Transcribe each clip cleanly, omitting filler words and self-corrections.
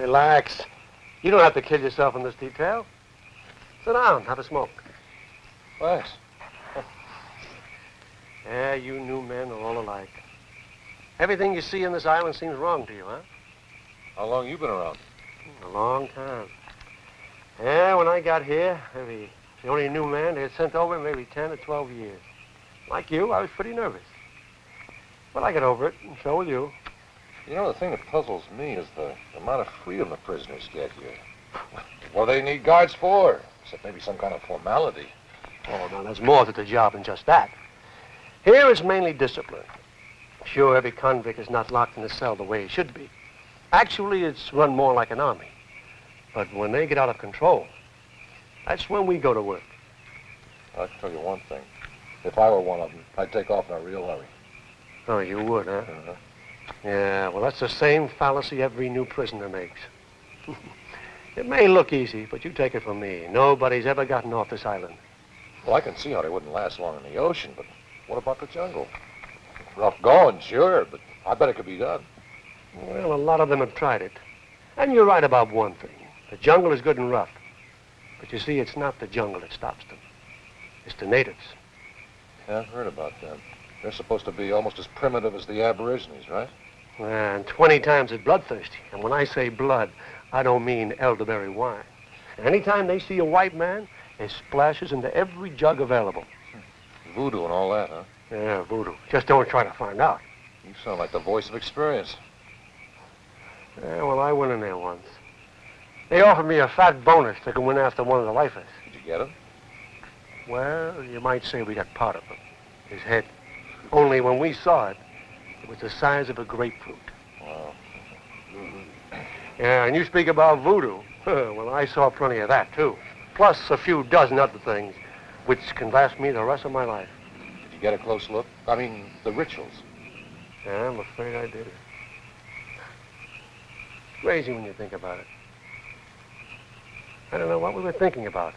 Relax. You don't have to kill yourself in this detail. Sit down, have a smoke. Thanks. Yeah, you new men are all alike. Everything you see in this island seems wrong to you, huh? How long you been around? A long time. Yeah, when I got here, the only new man they had sent over maybe 10 or 12 years. Like you, I was pretty nervous. But I got over it, and so will you. You know, the thing that puzzles me is the amount of freedom the prisoners get here. What do they need guards for? Except maybe some kind of formality. Oh, no, there's more to the job than just that. Here it's mainly discipline. Sure, every convict is not locked in a cell the way he should be. Actually, it's run more like an army. But when they get out of control, that's when we go to work. I'll tell you one thing. If I were one of them, I'd take off in a real hurry. Oh, you would, huh? Uh-huh. Yeah, well, that's the same fallacy every new prisoner makes. It may look easy, but you take it from me. Nobody's ever gotten off this island. Well, I can see how they wouldn't last long in the ocean, but what about the jungle? Rough going, sure, but I bet it could be done. Well, a lot of them have tried it. And you're right about one thing. The jungle is good and rough. But you see, it's not the jungle that stops them. It's the natives. Yeah, I've heard about them. They're supposed to be almost as primitive as the Aborigines, right? And 20 times as bloodthirsty. And when I say blood, I don't mean elderberry wine. And anytime they see a white man, it splashes into every jug available. Voodoo and all that, huh? Yeah, voodoo. Just don't try to find out. You sound like the voice of experience. Yeah, well, I went in there once. They offered me a fat bonus to go in after one of the lifers. Did you get him? Well, you might say we got part of him. His head. Only when we saw it, it was the size of a grapefruit. Wow. Yeah, and you speak about voodoo. Well, I saw plenty of that, too. Plus a few dozen other things, which can last me the rest of my life. Did you get a close look? I mean, the rituals. Yeah, I'm afraid I did. It's crazy when you think about it. I don't know what we were thinking about.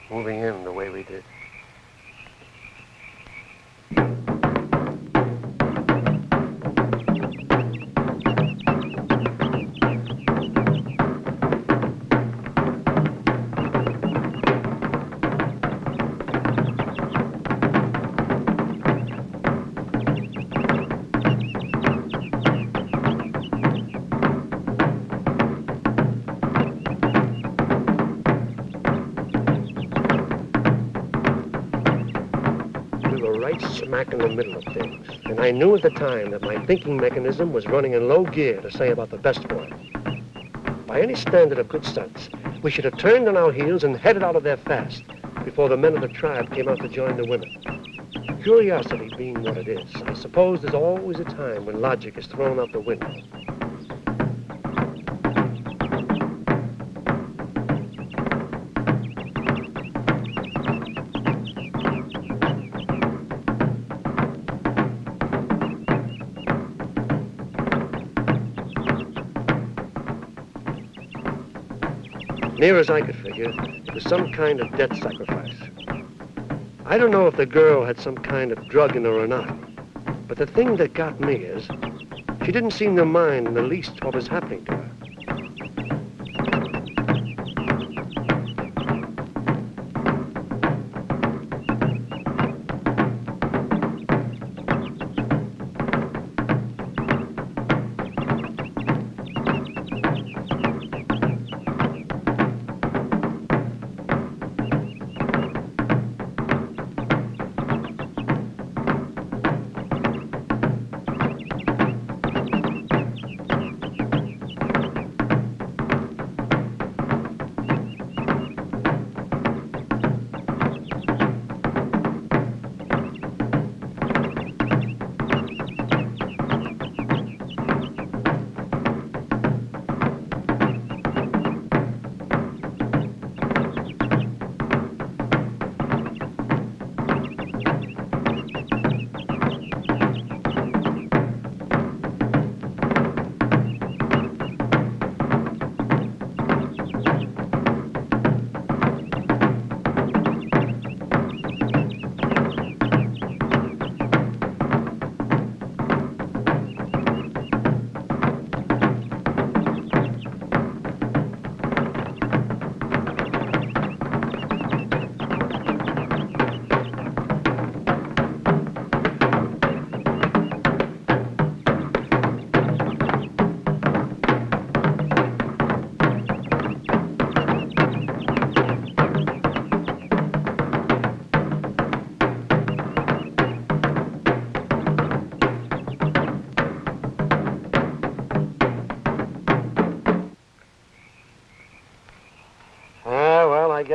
Moving in the way we did. Smack in the middle of things. And I knew at the time that my thinking mechanism was running in low gear to say about the best boy. By any standard of good sense, we should have turned on our heels and headed out of there fast before the men of the tribe came out to join the women. Curiosity being what it is, I suppose there's always a time when logic is thrown out the window. Near as I could figure, it was some kind of death sacrifice. I don't know if the girl had some kind of drug in her or not, but the thing that got me is she didn't seem to mind in the least what was happening to her.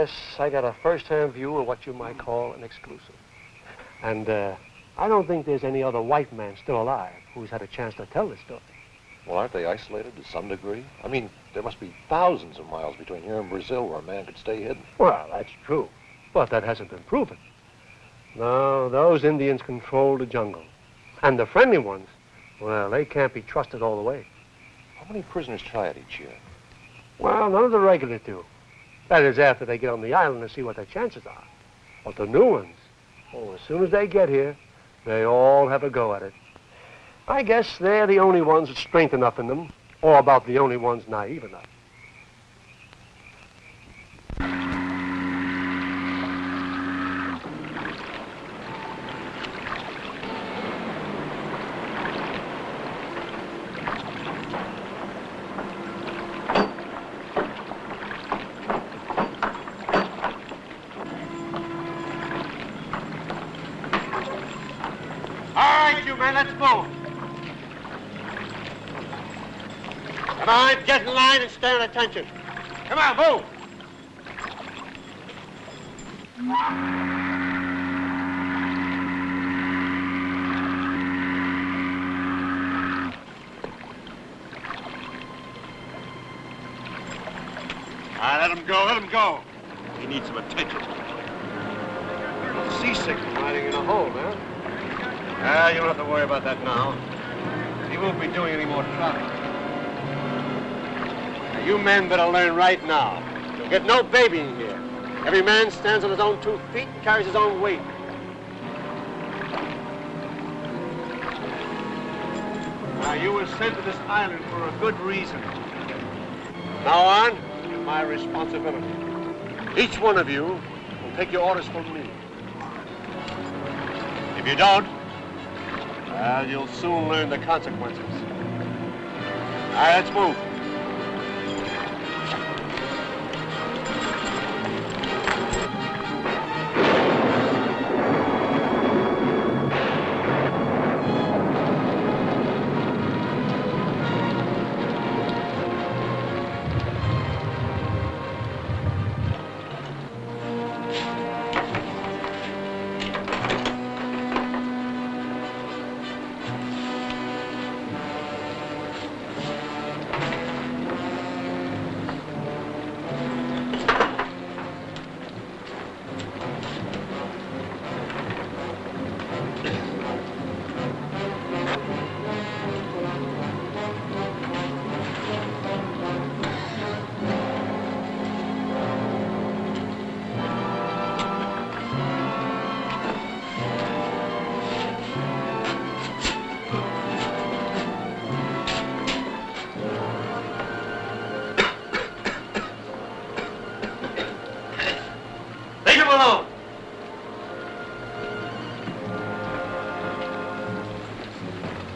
guess I got a first-hand view of what you might call an exclusive. And I don't think there's any other white man still alive who's had a chance to tell this story. Well, aren't they isolated to some degree? I mean, there must be thousands of miles between here and Brazil where a man could stay hidden. Well, that's true. But that hasn't been proven. No, those Indians control the jungle. And the friendly ones, well, they can't be trusted all the way. How many prisoners try it each year? Well, none of the regulars do. That is after they get on the island and see what their chances are. But the new ones, oh, as soon as they get here, they all have a go at it. I guess they're the only ones with strength enough in them, or about the only ones naive enough. All right, you men, let's move. Come on, get in line and stand at attention. Come on, move. All right, let him go, let him go. He needs some attention. Seasick from riding in a hole, man. You don't have to worry about that now. He won't be doing any more traveling. You men better learn right now. You'll get no babying here. Every man stands on his own 2 feet and carries his own weight. Now, you were sent to this island for a good reason. Now on, you're my responsibility. Each one of you will take your orders from me. If you don't, well, you'll soon learn the consequences. All right, let's move.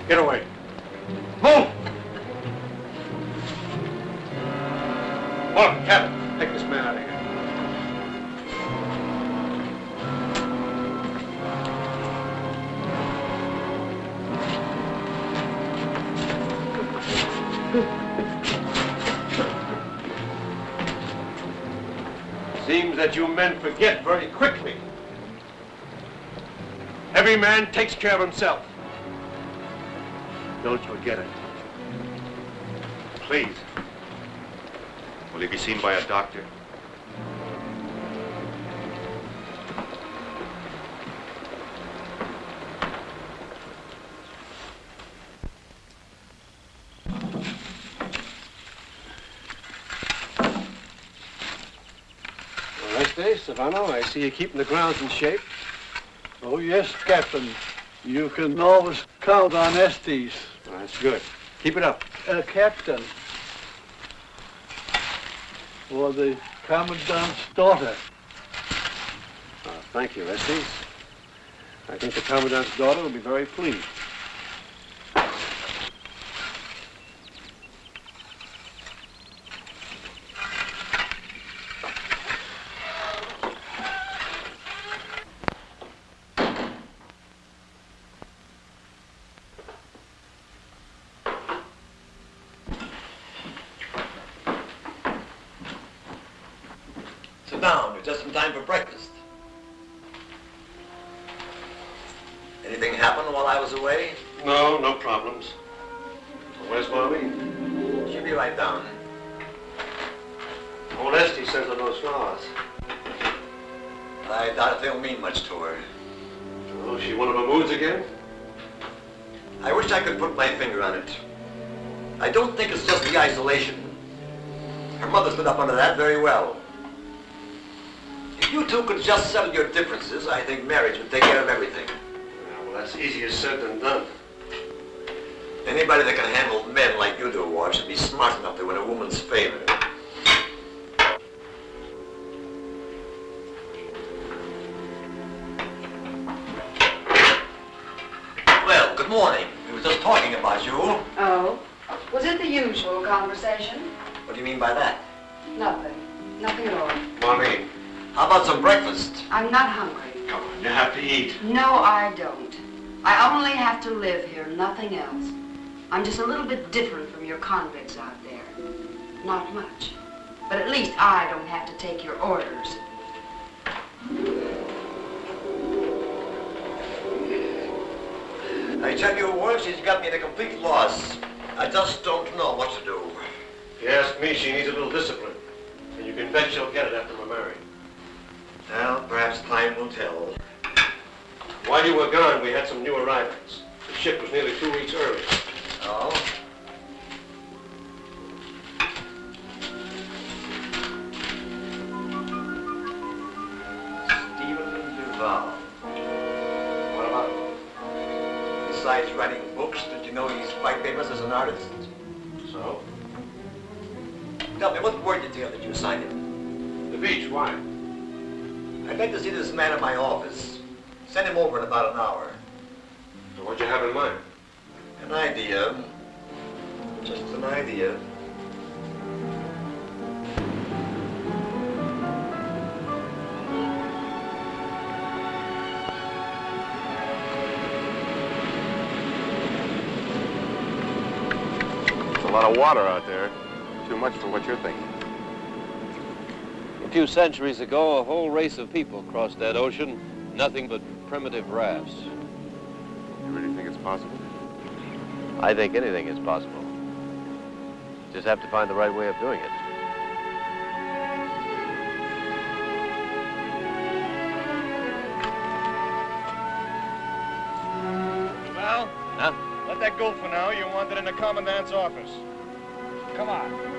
Get away. Move! Look, Captain, take this man out of here. Seems that you men forget very quickly. Every man takes care of himself. Don't forget it. Please. Will he be seen by a doctor? Savannah, I see you keeping the grounds in shape. Oh, yes, Captain. You can always count on Estes. Well, that's good. Keep it up. Captain. For the Commandant's daughter. Thank you, Estes. I think the Commandant's daughter will be very pleased. down. You're just in time for breakfast. Anything happen while I was away? No, no problems. Where's Mommy? She'll be right down. Old Esty sends her those flowers. I doubt if they'll mean much to her. Oh, she one of her moods again? I wish I could put my finger on it. I don't think it's just the isolation. Her mother stood up under that very well. If you two could just settle your differences, I think marriage would take care of everything. Yeah, well, that's easier said than done. Anybody that can handle men like you do, Ward, should be smart enough to win a woman's favor. Well, good morning. We were just talking about you. Oh? Was it the usual conversation? What do you mean by that? Nothing. Nothing at all. Mommy. How about some breakfast? I'm not hungry. Come on, you have to eat. No, I don't. I only have to live here, nothing else. I'm just a little bit different from your convicts out there. Not much. But at least I don't have to take your orders. I tell you, Ward, she's got me at a complete loss. I just don't know what to do. If you ask me, she needs a little discipline. And you can bet she'll get it after we're married. Well, perhaps time will tell. While you were gone, we had some new arrivals. The ship was nearly 2 weeks early. Oh? Stephen Duval. What about him? Besides writing books, did you know he's quite famous as an artist? So? Tell me, what word did you have that you signed him? The beach, why? I'd like to see this man in my office. Send him over in about an hour. So what'd you have in mind? An idea. Just an idea. There's a lot of water out there. Too much for what you're thinking. A few centuries ago, a whole race of people crossed that ocean, nothing but primitive rafts. You really think it's possible? I think anything is possible. Just have to find the right way of doing it. Val? Huh? Let that go for now. You're wanted in the commandant's office. Come on.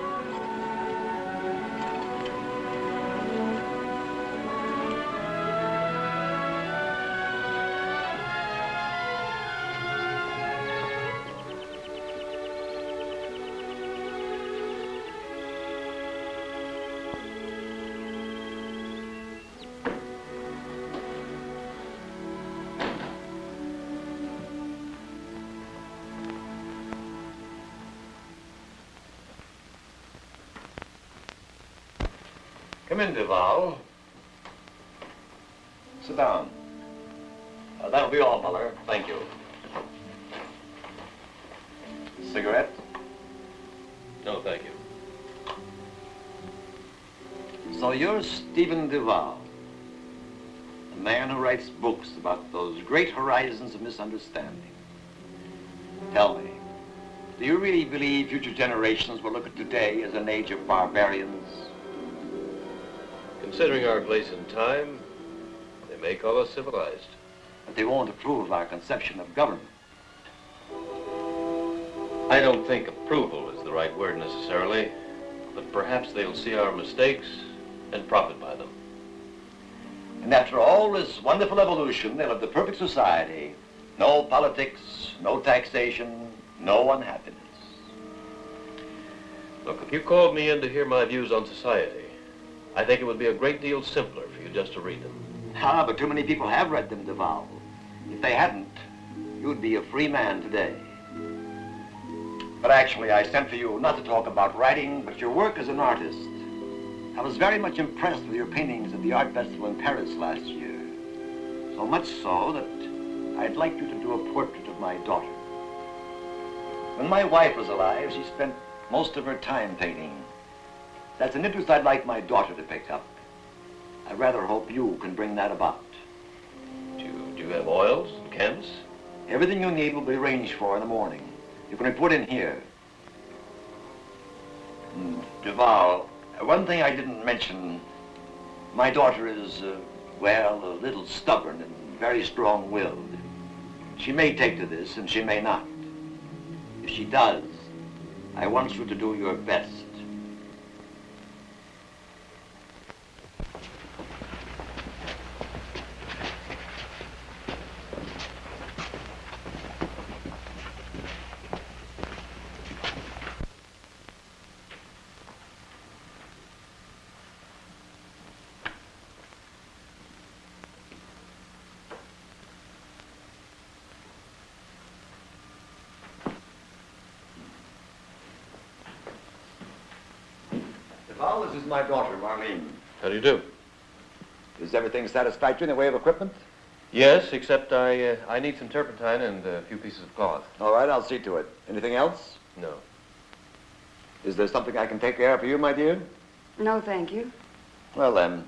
Come in, Duval. Sit down. That'll be all, Muller. Thank you. Cigarette? No, thank you. So you're Stephen Duval, the man who writes books about those great horizons of misunderstanding. Tell me, do you really believe future generations will look at today as an age of barbarians? Considering our place in time, they may call us civilized. But they won't approve of our conception of government. I don't think approval is the right word necessarily, but perhaps they'll see our mistakes and profit by them. And after all this wonderful evolution, they'll have the perfect society. No politics, no taxation, no unhappiness. Look, if you called me in to hear my views on society, I think it would be a great deal simpler for you just to read them. Ah, but too many people have read them, Duval. If they hadn't, you'd be a free man today. But actually, I sent for you not to talk about writing, but your work as an artist. I was very much impressed with your paintings at the art festival in Paris last year. So much so that I'd like you to do a portrait of my daughter. When my wife was alive, she spent most of her time painting. That's an interest I'd like my daughter to pick up. I rather hope you can bring that about. Do you have oils and chems? Everything you need will be arranged for in the morning. You can report in here. Duval, one thing I didn't mention, my daughter is, well, a little stubborn and very strong-willed. She may take to this and she may not. If she does, I want you to do your best. Well, this is my daughter, Marlene. How do you do? Is everything satisfactory in the way of equipment? Yes, except I need some turpentine and a few pieces of cloth. All right, I'll see to it. Anything else? No. Is there something I can take care of for you, my dear? No, thank you. Well, then,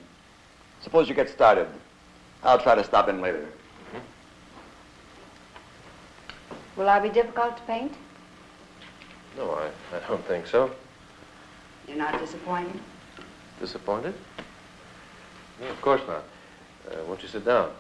suppose you get started. I'll try to stop in later. Will I be difficult to paint? No, I don't think so. You're not disappointed? Disappointed? No, of course not. Won't you sit down?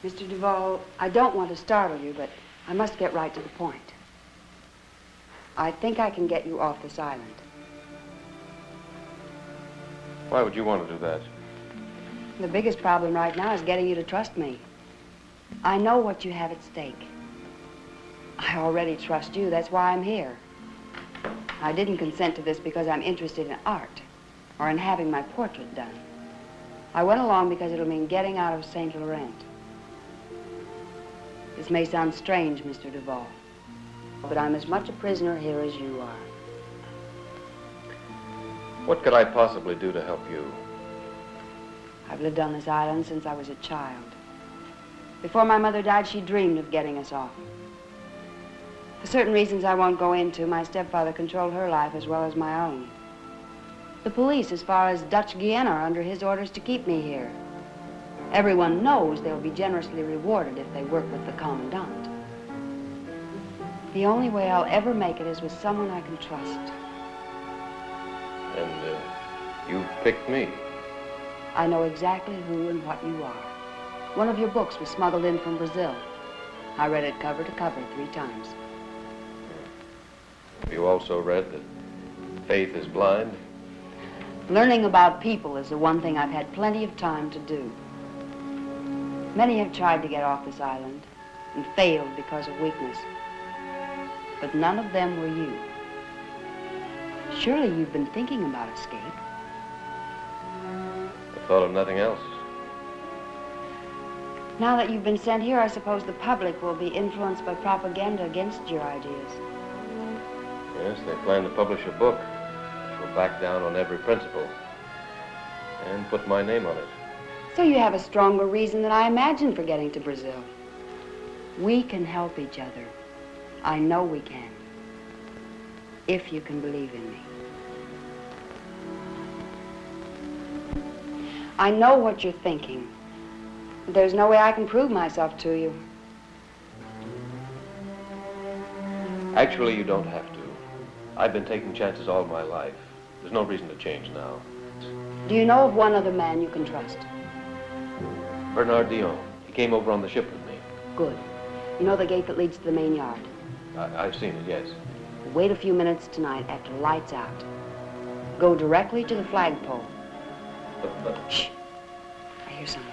Mr. Duval, I don't want to startle you, but I must get right to the point. I think I can get you off this island. Why would you want to do that? The biggest problem right now is getting you to trust me. I know what you have at stake. I already trust you. That's why I'm here. I didn't consent to this because I'm interested in art or in having my portrait done. I went along because it'll mean getting out of St. Laurent. This may sound strange, Mr. Duval, but I'm as much a prisoner here as you are. What could I possibly do to help you? I've lived on this island since I was a child. Before my mother died, she dreamed of getting us off. For certain reasons I won't go into, my stepfather controlled her life as well as my own. The police, as far as Dutch Guiana, are under his orders to keep me here. Everyone knows they'll be generously rewarded if they work with the commandant. The only way I'll ever make it is with someone I can trust. And you picked me. I know exactly who and what you are. One of your books was smuggled in from Brazil. I read it cover to cover 3 times. You also read that faith is blind? Learning about people is the one thing I've had plenty of time to do. Many have tried to get off this island and failed because of weakness. But none of them were you. Surely you've been thinking about escape. I thought of nothing else. Now that you've been sent here, I suppose the public will be influenced by propaganda against your ideas. Yes, they plan to publish a book which will back down on every principle and put my name on it. So you have a stronger reason than I imagined for getting to Brazil. We can help each other. I know we can. If you can believe in me. I know what you're thinking. There's no way I can prove myself to you. Actually, you don't have to. I've been taking chances all my life. There's no reason to change now. Do you know of one other man you can trust? Bernard Dion. He came over on the ship with me. Good. You know the gate that leads to the main yard? I've seen it, yes. Wait a few minutes tonight after lights out. Go directly to the flagpole. But... Shh. I hear someone.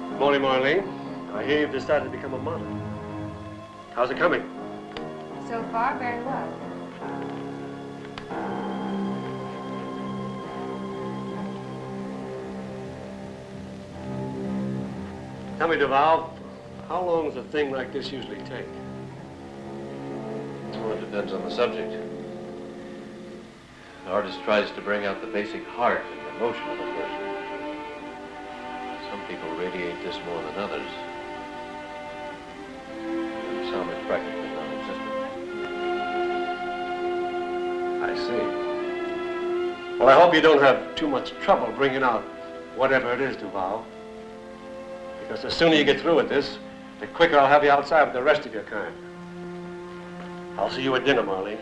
Good morning, Marlene. I hear you've decided to become a model. How's it coming? So far, very well. Tell me, Duval, how long does a thing like this usually take? Well, it depends on the subject. An artist tries to bring out the basic heart and emotion of a person. people radiate this more than others. And some are practically non-existent. I see. Well, I hope you don't have too much trouble bringing out whatever it is, Duval. Because the sooner you get through with this, the quicker I'll have you outside with the rest of your kind. I'll see you at dinner, Marlene.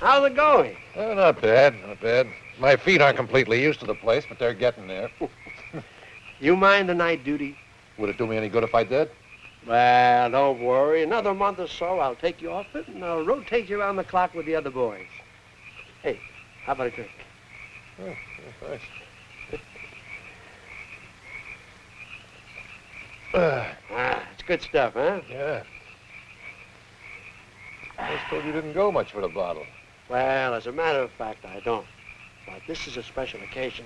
How's it going? Oh, not bad, not bad. My feet aren't completely used to the place, but they're getting there. You mind the night duty? Would it do me any good if I did? Well, don't worry. Another month or so, I'll take you off it, and I'll rotate you around the clock with the other boys. Hey, how about a drink? Oh, thanks. It's good stuff, huh? Yeah. I was told you didn't go much for the bottle. Well, as a matter of fact, I don't. But this is a special occasion.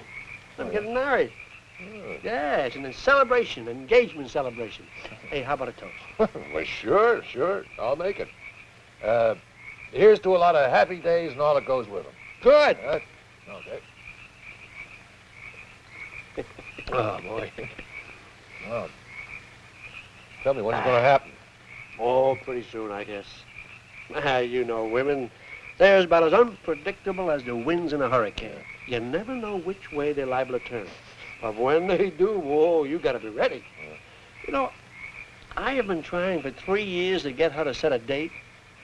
I'm getting married. Oh. Yeah, it's a celebration, an engagement celebration. Hey, how about a toast? Well, sure. I'll make it. Here's to a lot of happy days and all that goes with them. Good. Okay. Oh, boy. Well, tell me, when's it going to happen? Oh, pretty soon, I guess. You know women. They're about as unpredictable as the winds in a hurricane. You never know which way they're liable to turn. But when they do, whoa, you got to be ready. You know, I have been trying for 3 years to get her to set a date,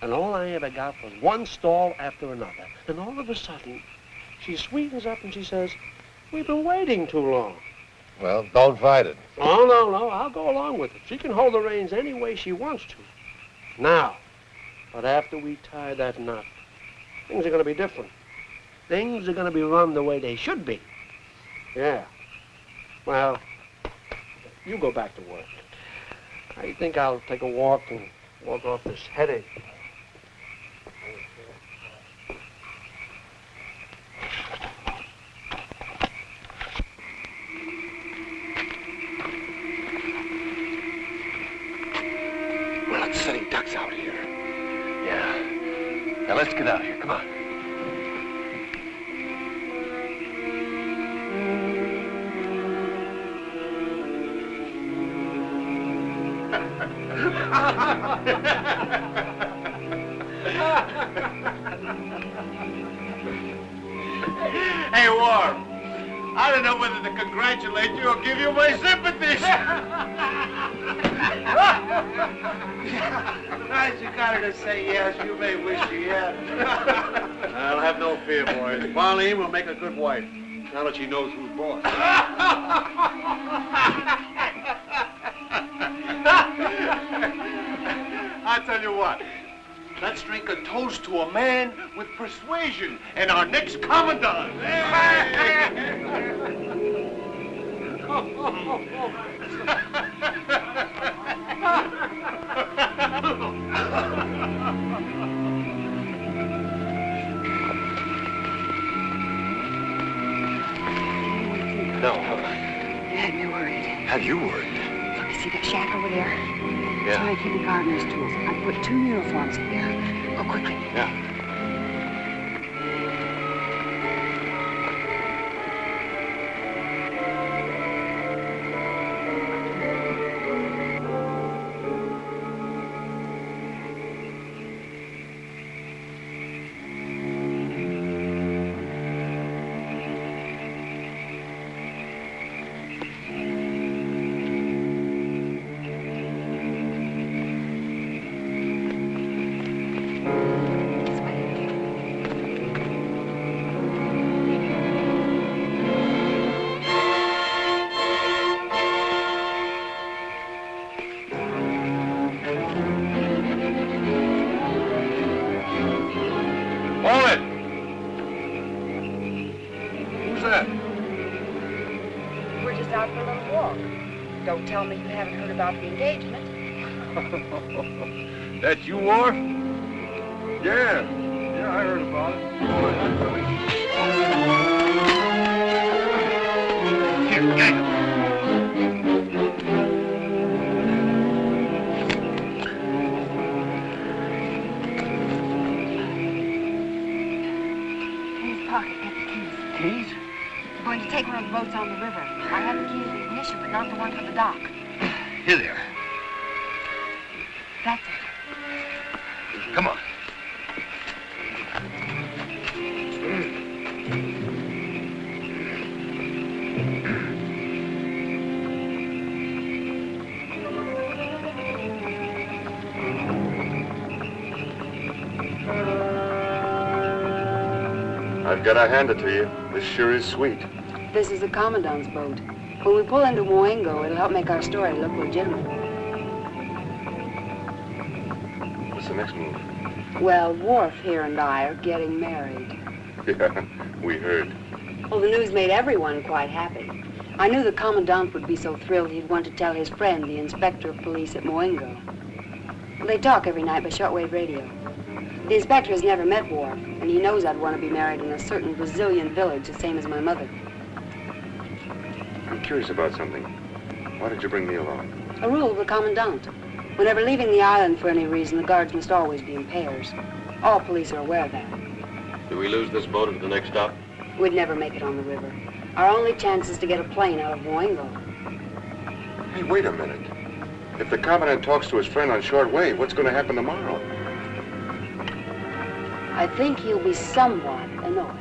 and all I ever got was one stall after another. And all of a sudden, she sweetens up and she says, "We've been waiting too long." Well, don't fight it. Oh, no, I'll go along with it. She can hold the reins any way she wants to. Now, but after we tie that knot, things are going to be different. Things are going to be run the way they should be. Yeah. Well, you go back to work. I think I'll take a walk and walk off this headache. Well, it's sitting ducks out here. Yeah. Now, let's get out of here. Come on. Hey, Warm, I don't know whether to congratulate you or give you my sympathies. Nice you got her to say yes. You may wish she had. I'll have no fear, boys. Marlene will make a good wife, now that she knows who's boss. I tell you what, toast to a man with persuasion and our next commandant. No. Had me worried. Had you worried? Look, you see that shack over there? Yeah. That's where I keep the gardener's tools. I put 2 uniforms in there. Go quickly. Yeah. Don't tell me you haven't heard about the engagement. That you, War? Yeah. Yeah, I heard about it. Here, get it. In his pocket, get the keys. Keys? We're going to take one of the boats on the river. I have the key to the ignition, but not the one for the dock. Here there. That's it. Come on. I've got to hand it to you. This sure is sweet. This is the Commandant's boat. When we pull into Moingo, it'll help make our story look legitimate. What's the next move? Well, Worf here and I are getting married. Yeah, we heard. Well, the news made everyone quite happy. I knew the Commandant would be so thrilled he'd want to tell his friend, the Inspector of Police at Moingo. They talk every night by shortwave radio. The inspector has never met Worf, and he knows I'd want to be married in a certain Brazilian village, the same as my mother. I'm curious about something. Why did you bring me along? A rule of the Commandant. Whenever leaving the island for any reason, the guards must always be in pairs. All police are aware of that. Do we lose this boat at the next stop? We'd never make it on the river. Our only chance is to get a plane out of Moingo. Hey, wait a minute. If the Commandant talks to his friend on short wave, what's going to happen tomorrow? I think he'll be somewhat annoyed.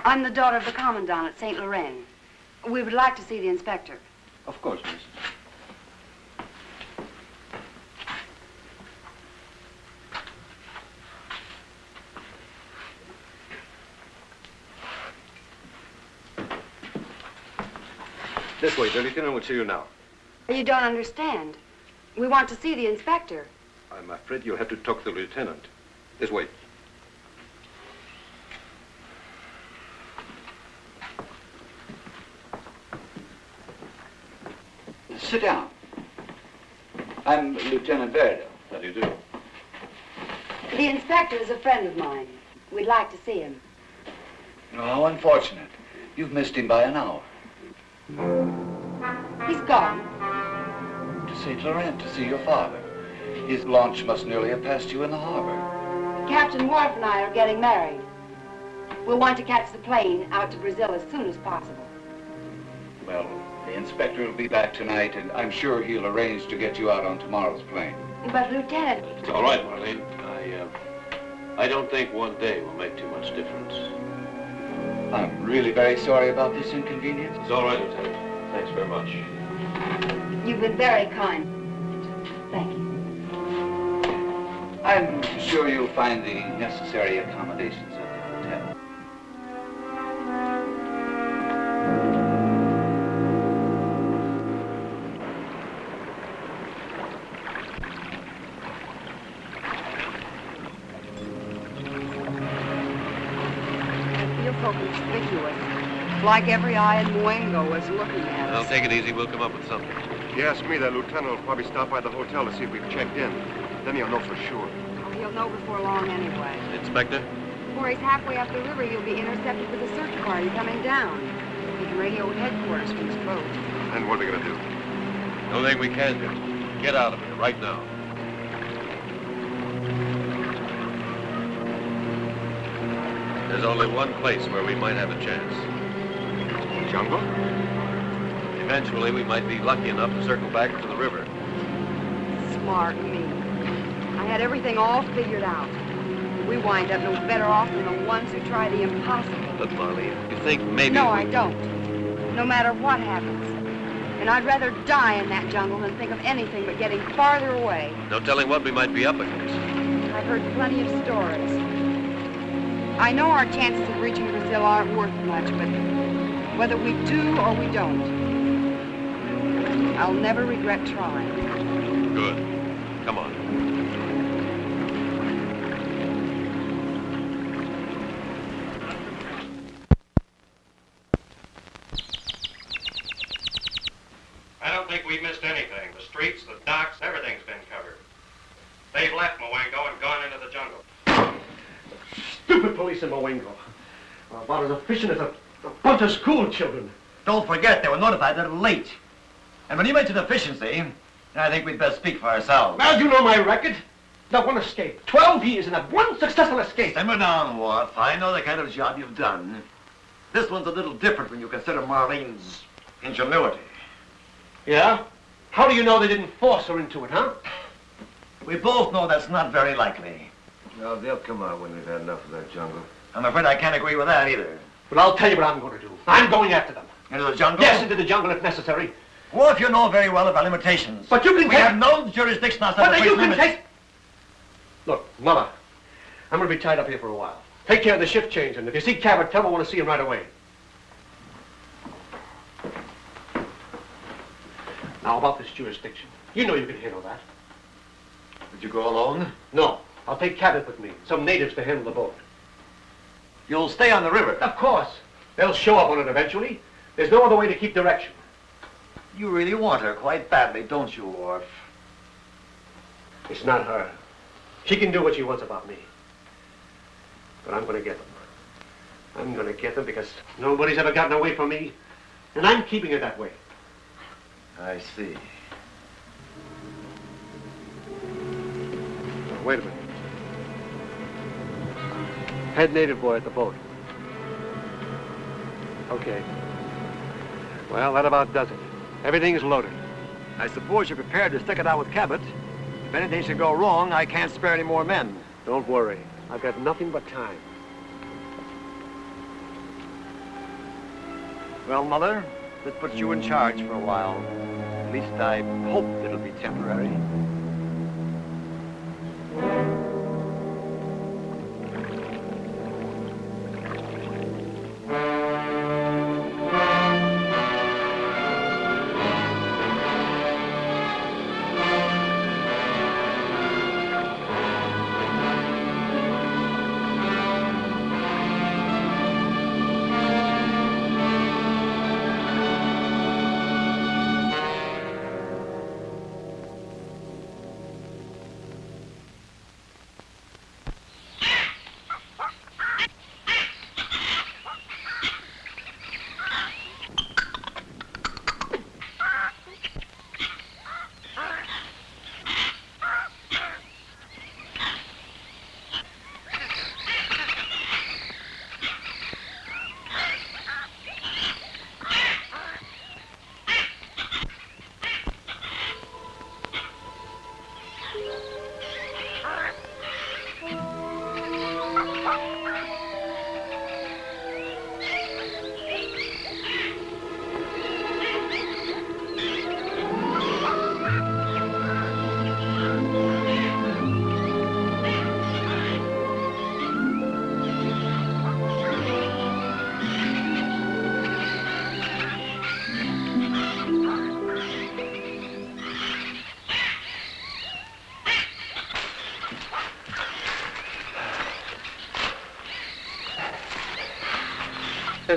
I'm the daughter of the Commandant at St. Laurent. We would like to see the inspector. Of course, miss. This way, the lieutenant will see you now. You don't understand. We want to see the inspector. I'm afraid you'll have to talk to the lieutenant. This way. Sit down. I'm Lieutenant Varga. How do you do? The inspector is a friend of mine. We'd like to see him. Oh, how unfortunate. You've missed him by an hour. He's gone. To St. Laurent to see your father. His launch must nearly have passed you in the harbor. Captain Wharf and I are getting married. We'll want to catch the plane out to Brazil as soon as possible. Well, the inspector will be back tonight, and I'm sure he'll arrange to get you out on tomorrow's plane. But, Lieutenant... It's all right, Marlene. I don't think one day will make too much difference. I'm really very sorry about this inconvenience. It's all right, Lieutenant. Thanks very much. You've been very kind. Thank you. I'm sure you'll find the necessary accommodations at the hotel. Like every eye in Moengo is looking at us. Well, take it easy. We'll come up with something. If you ask me, that lieutenant will probably stop by the hotel to see if we've checked in. Then he'll know for sure. Oh, he'll know before long anyway. Inspector? Before he's halfway up the river, you'll be intercepted with a search party coming down. He can radio headquarters from his boat. And what are we going to do? The only thing we can do. Get out of here right now. There's only one place where we might have a chance. Jungle? Eventually, we might be lucky enough to circle back to the river. Smart me. I had everything all figured out. We wind up no better off than the ones who try the impossible. Look, Marlene, you think maybe... No, I don't. No matter what happens. And I'd rather die in that jungle than think of anything but getting farther away. No telling what we might be up against. I've heard plenty of stories. I know our chances of reaching Brazil aren't worth much, but whether we do or we don't, I'll never regret trying. Good. Come on. I don't think we've missed anything. The streets, the docks, everything's been covered. They've left Moengo and gone into the jungle. Stupid police in Moengo. About as efficient as a bunch of school children. Don't forget, they were notified a little late. And when you mention efficiency, I think we'd best speak for ourselves. Now, you know my record. Not one escape. 12 years and not one successful escape. Simmer down, Wharf. I know the kind of job you've done. This one's a little different when you consider Marlene's ingenuity. Yeah? How do you know they didn't force her into it, huh? We both know that's not very likely. No, they'll come out when they've had enough of that jungle. I'm afraid I can't agree with that either. But I'll tell you what I'm going to do. I'm going after them. Into the jungle? Yes, into the jungle if necessary. Wharf, you know very well of our limitations. But you can We have no jurisdiction outside the you police can limits. take... Look, Mother, I'm going to be tied up here for a while. Take care of the shift change, and if you see Cabot, tell him I want to see him right away. Now, about this jurisdiction. You know you can handle that. Did you go alone? No. I'll take Cabot with me. Some natives to handle the boat. You'll stay on the river? Of course. They'll show up on it eventually. There's no other way to keep direction. You really want her quite badly, don't you, Wharf? It's not her. She can do what she wants about me. But I'm going to get them. I'm going to get them because nobody's ever gotten away from me. And I'm keeping it that way. I see. Wait a minute. Head native boy at the boat. Okay. Well, that about does it. Everything's loaded. I suppose you're prepared to stick it out with Cabot. If anything should go wrong, I can't spare any more men. Don't worry. I've got nothing but time. Well, Mother, this puts you in charge for a while. At least I hope it'll be temporary.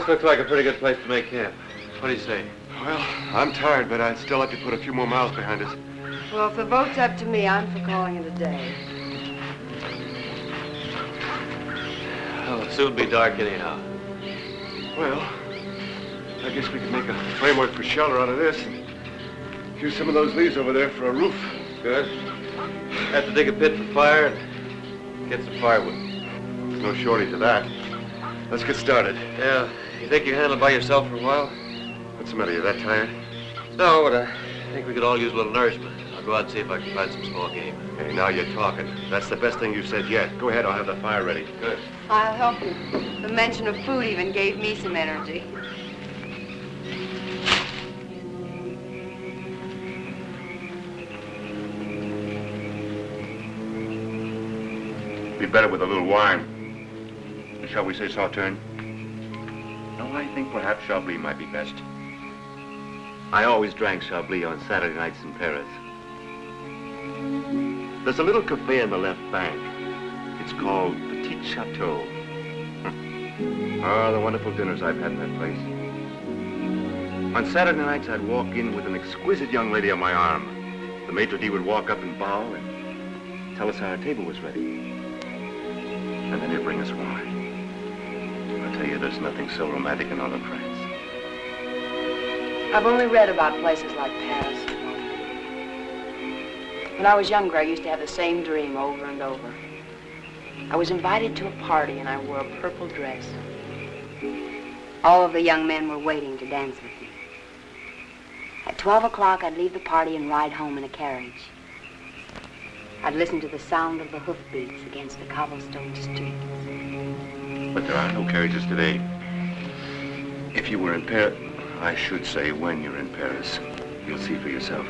Looks like a pretty good place to make camp. What do you say? Well, I'm tired, but I'd still like to put a few more miles behind us. Well, if the vote's up to me, I'm for calling it a day. Well, it'll soon be dark anyhow. Well, I guess we could make a framework for shelter out of this and use some of those leaves over there for a roof. Good. Have to dig a pit for fire and get some firewood. There's no shortage of that. Let's get started. Yeah. You think you can handle it by yourself for a while? What's the matter? You that tired? No, but I think we could all use a little nourishment. I'll go out and see if I can find some small game. Hey, now you're talking. That's the best thing you've said yet. Go ahead, I'll have the fire ready. Good. I'll help you. The mention of food even gave me some energy. Be better with a little wine. Shall we say sauterne? No, I think perhaps Chablis might be best. I always drank Chablis on Saturday nights in Paris. There's a little cafe on the left bank. It's called Petit Chateau. Ah, the wonderful dinners I've had in that place. On Saturday nights, I'd walk in with an exquisite young lady on my arm. The maitre d' would walk up and bow and tell us our table was ready. And then he'd bring us wine. I tell you, there's nothing so romantic in all of France. I've only read about places like Paris. When I was younger, I used to have the same dream over and over. I was invited to a party and I wore a purple dress. All of the young men were waiting to dance with me. At 12 o'clock, I'd leave the party and ride home in a carriage. I'd listen to the sound of the hoofbeats against the cobblestone streets. But there are no carriages today. If you were in Paris, I should say when you're in Paris, you'll see for yourself.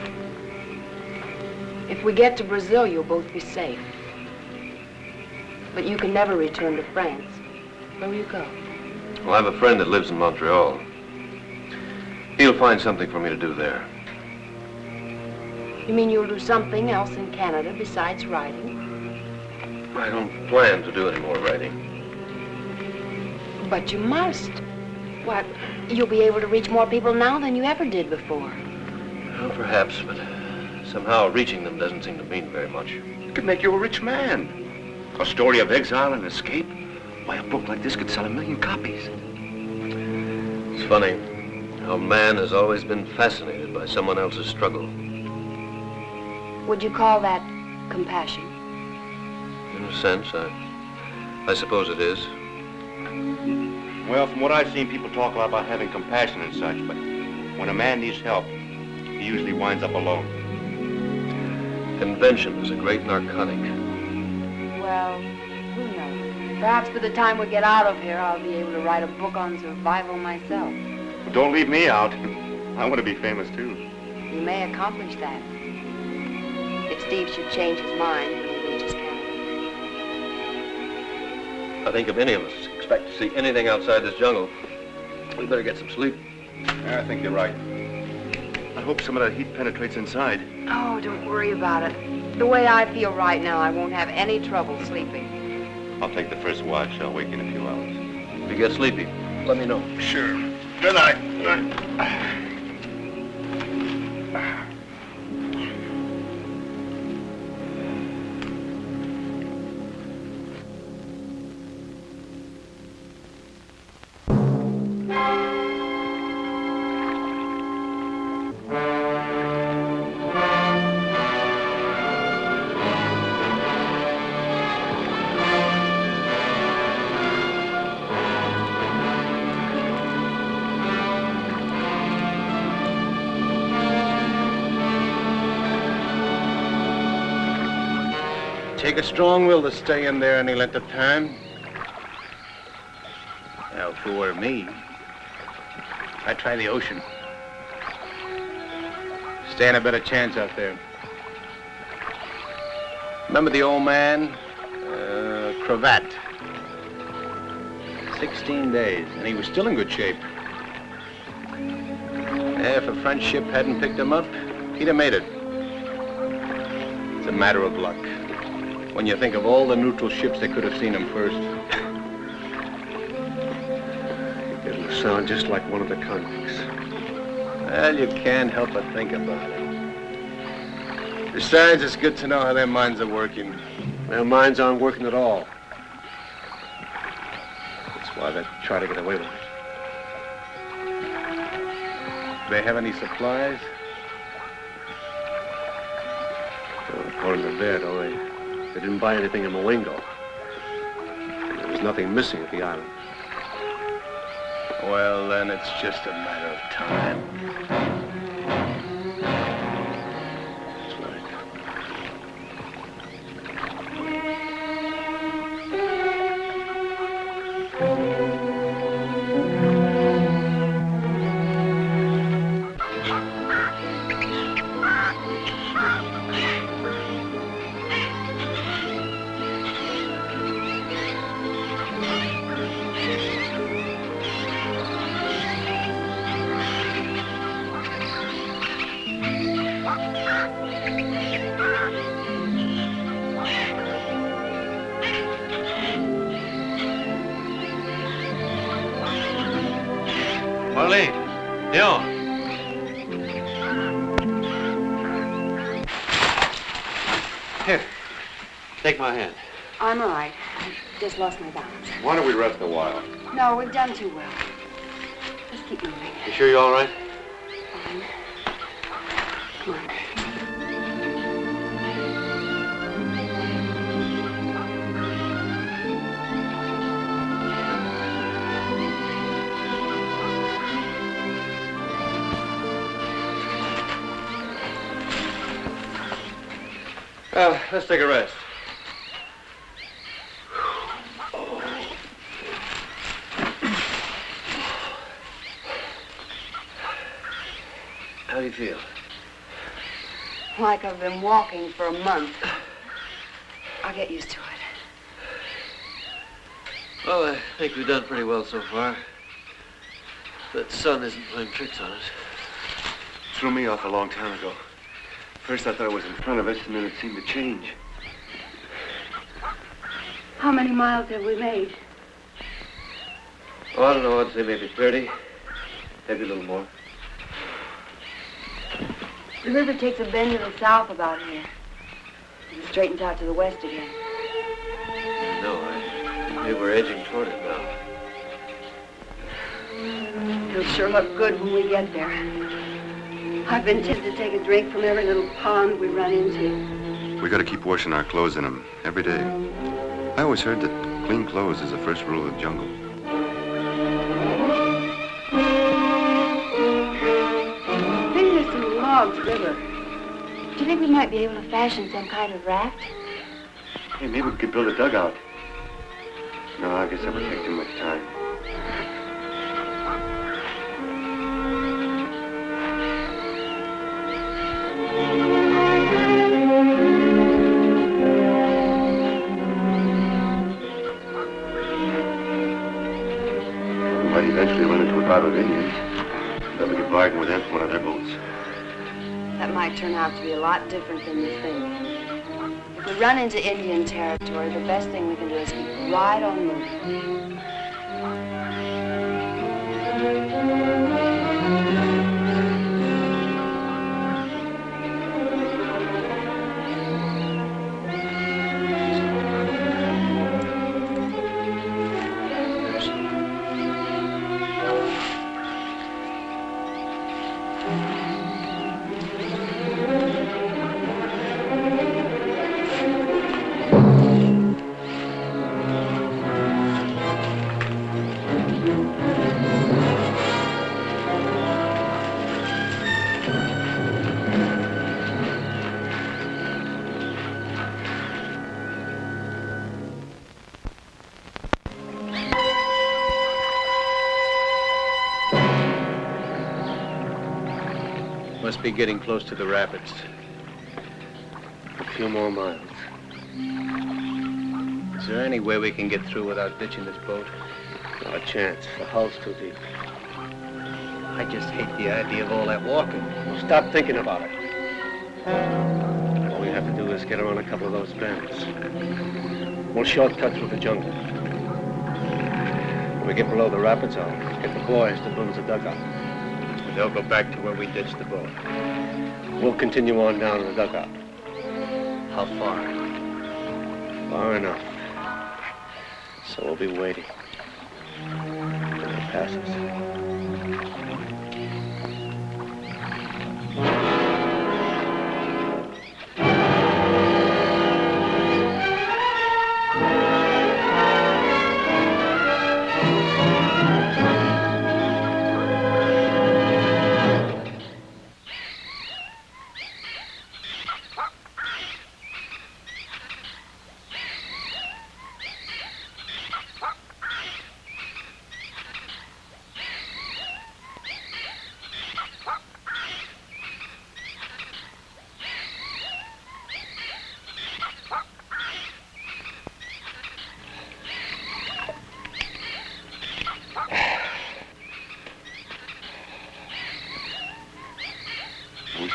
If we get to Brazil, you'll both be safe. But you can never return to France. Where will you go? Well, I have a friend that lives in Montreal. He'll find something for me to do there. You mean you'll do something else in Canada besides writing? I don't plan to do any more writing. But you must. What, you'll be able to reach more people now than you ever did before. Well, perhaps, but somehow reaching them doesn't seem to mean very much. It could make you a rich man. A story of exile and escape. Why, a book like this could sell 1 million copies. It's funny how man has always been fascinated by someone else's struggle. Would you call that compassion? In a sense, I suppose it is. Well, from what I've seen, people talk a lot about having compassion and such, but when a man needs help, he usually winds up alone. Convention is a great narcotic. Well, who knows? Perhaps by the time we get out of here, I'll be able to write a book on survival myself. Well, don't leave me out. I want to be famous, too. You may accomplish that. If Steve should change his mind when he reaches Canada. I think if any of us expect to see anything outside this jungle, we better get some sleep. Yeah, I think you're right. I hope some of that heat penetrates inside. Oh, don't worry about it. The way I feel right now, I won't have any trouble sleeping. I'll take the first watch. I'll wake in a few hours. If you get sleepy, let me know. Sure. Good night. Good night. Take a strong will to stay in there any length of time. Now, if it were me, I'd try the ocean. Stand a better chance out there. Remember the old man? Cravat. 16 days, and he was still in good shape. If a French ship hadn't picked him up, he'd have made it. It's a matter of luck. When you think of all the neutral ships that could have seen him first. You get a little sound just like one of the convicts. Well, you can't help but think about it. Besides, it's good to know how their minds are working. Their minds aren't working at all. That's why they try to get away with it. Do they have any supplies? Well, according to that, they didn't buy anything in Mawengo. There was nothing missing at the island. Well, then it's just a matter of time. That's right. Here, take my hand. I'm all right. I just lost my balance. Why don't we rest a while? No, we've done too well. Just keep moving. You sure you're all right? Fine. Come on. Let's take a rest. How do you feel? Like I've been walking for a month. I'll get used to it. Well, I think we've done pretty well so far. That sun isn't playing tricks on us. Threw me off a long time ago. First I thought it was in front of us, and then it seemed to change. How many miles have we made? Oh, I don't know. I'd say maybe 30. Maybe a little more. The river takes a bend to the south about here. And straightens out to the west again. No, I think we're edging toward it now. It'll sure look good when we get there. I've been tempted to take a drink from every little pond we run into. We gotta keep washing our clothes in them every day. I always heard that clean clothes is the first rule of the jungle. I think there's some logs river. Do you think we might be able to fashion some kind of raft? Hey, maybe we could build a dugout. No, I guess that would take too much time. We might eventually run into a crowd of Indians. Then we could bargain with them for one of their boats. That might turn out to be a lot different than you think. If we run into Indian territory, the best thing we can do is keep right on moving. Must be getting close to the rapids. A few more miles. Is there any way we can get through without ditching this boat? Not a chance. The hull's too deep. I just hate the idea of all that walking. Well, stop thinking about it. All we have to do is get around a couple of those bends. We'll shortcut through the jungle. When we get below the rapids, I'll Get the boys to build us a dugout. They'll go back to where we ditched the boat. We'll continue on down to the dugout. How far? Far enough. So we'll be waiting. They'll pass us.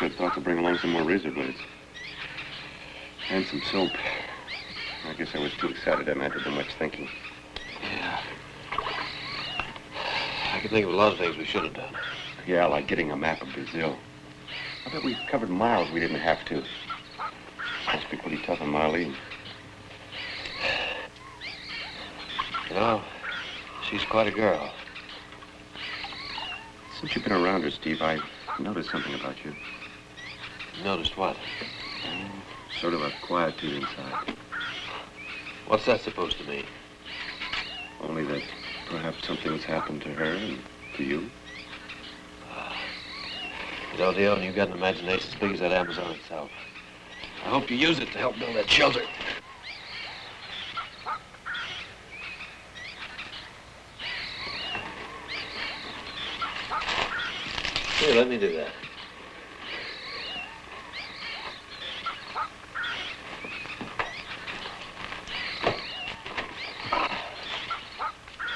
I thought to bring along some more razor blades. And some soap. I guess I was too excited. I meant to do much thinking. Yeah. I can think of a lot of things we should have done. Yeah, like getting a map of Brazil. I bet we've covered miles we didn't have to. Must be pretty tough on Marlene. You know, she's quite a girl. Since you've been around her, Steve, I've noticed something about you. Noticed what? Sort of a quietude inside. What's that supposed to mean? Only that perhaps something's happened to her and to you. You know, Dion, you've got an imagination as big as that Amazon itself. I hope you use it to help build that shelter. Here, let me do that.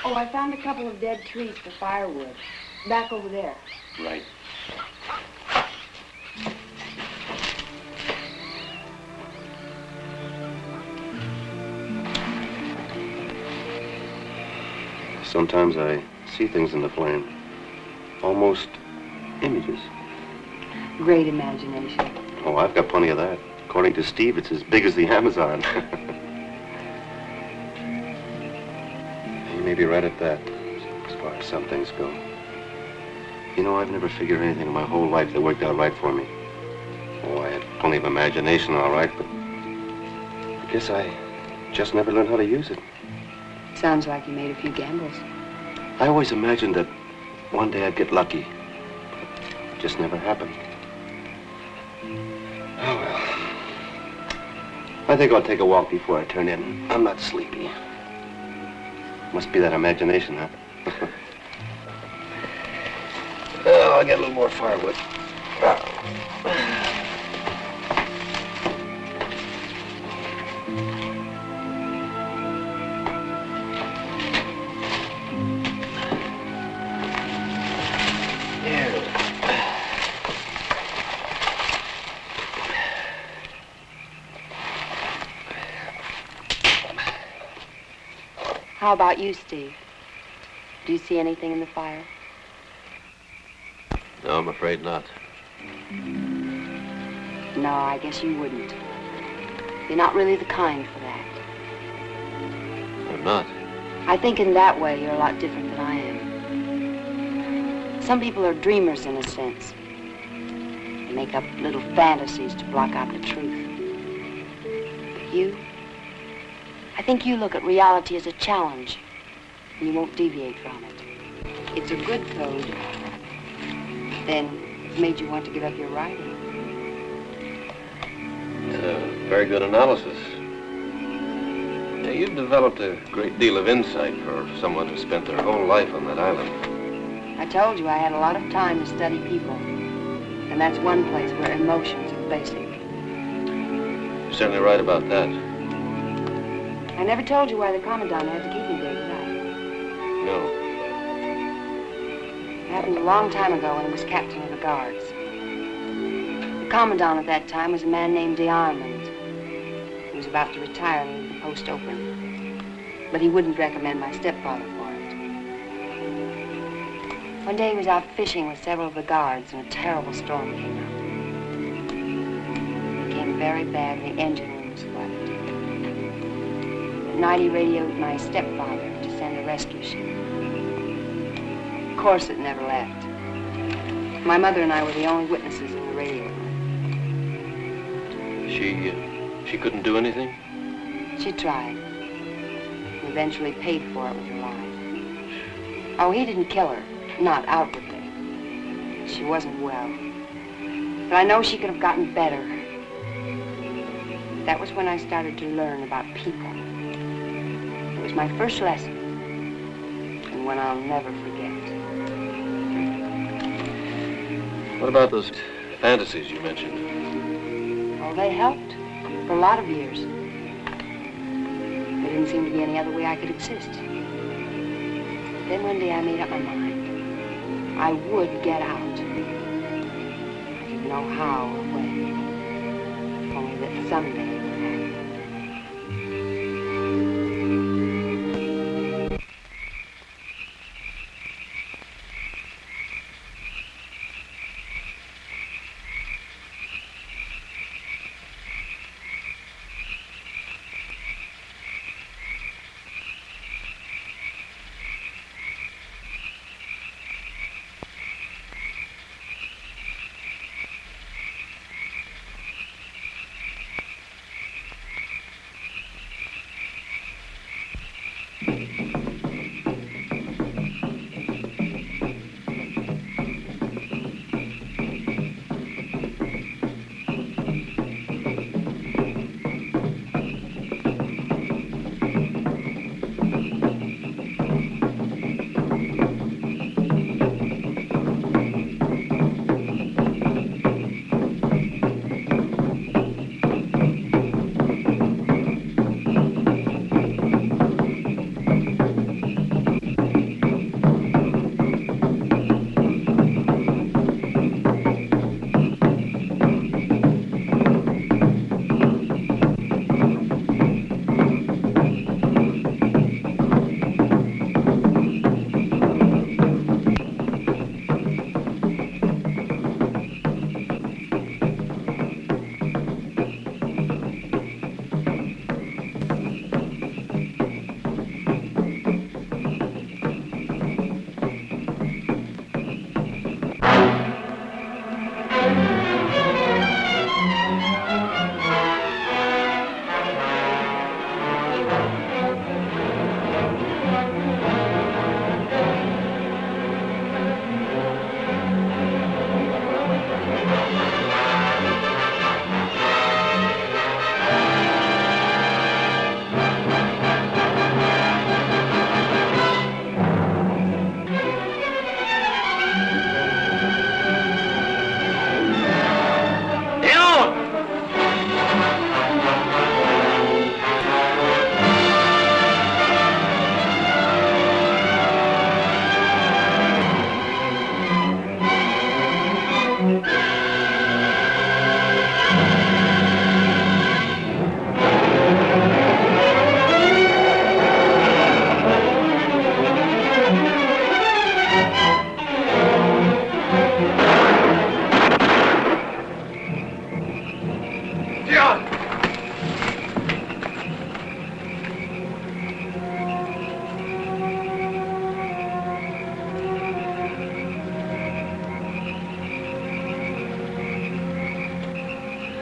Oh, I found a couple of dead trees for firewood. Back over there. Right. Sometimes I see things in the flame. Almost images. Great imagination. Oh, I've got plenty of that. According to Steve, it's as big as the Amazon. You may be right at that, as far as some things go. You know, I've never figured anything in my whole life that worked out right for me. Oh, I had plenty of imagination, all right, but I guess I just never learned how to use it. Sounds like you made a few gambles. I always imagined that one day I'd get lucky. It just never happened. Oh, well. I think I'll take a walk before I turn in. I'm not sleepy. Must be that imagination, huh? Oh, I'll get a little more firewood. How about you, Steve? Do you see anything in the fire? No, I'm afraid not. No, I guess you wouldn't. You're not really the kind for that. I'm not. I think in that way you're a lot different than I am. Some people are dreamers in a sense. They make up little fantasies to block out the truth. But you, I think you look at reality as a challenge, and you won't deviate from it. It's a good code. Then it's made you want to give up your writing. It's a very good analysis. Yeah, you've developed a great deal of insight for someone who spent their whole life on that island. I told you I had a lot of time to study people, and that's one place where emotions are basic. You're certainly right about that. I never told you why the Commandant had to keep me there tonight. No. It happened a long time ago when I was captain of the guards. The Commandant at that time was a man named DeArmond. He was about to retire and leave the post open. But he wouldn't recommend my stepfather for it. One day he was out fishing with several of the guards and a terrible storm came up. It became very bad and the engine room was flooded. At night he radioed my stepfather to send a rescue ship. Of course it never left. My mother and I were the only witnesses in the radio room. She couldn't do anything? She tried. And eventually paid for it with her life. Oh, he didn't kill her. Not outwardly. She wasn't well. But I know she could have gotten better. That was when I started to learn about people. It was my first lesson. And one I'll never forget. What about those fantasies you mentioned? Oh, they helped for a lot of years. There didn't seem to be any other way I could exist. Then one day I made up my mind. I would get out. I didn't know how or when. Only that someday it would happen.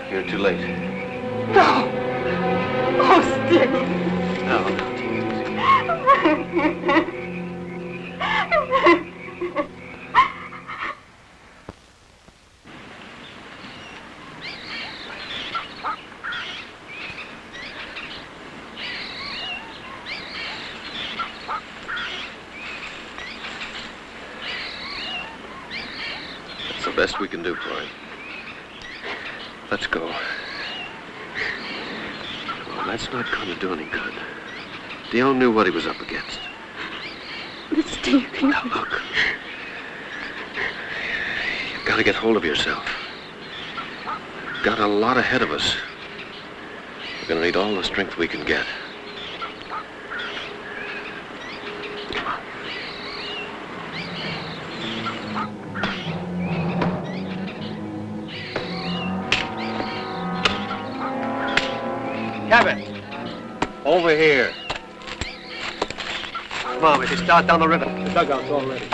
You're too late. No! Oh, Stick! No. That's the best we can do for him. Let's go. Well, that's not going to do any good. Dion knew what he was up against. But Steve, Now, look. You've got to get hold of yourself. We've got a lot ahead of us. We're going to need all the strength we can get. Come on. Cabot! Over here. Come on, we can start down the river. The dugout's all ready.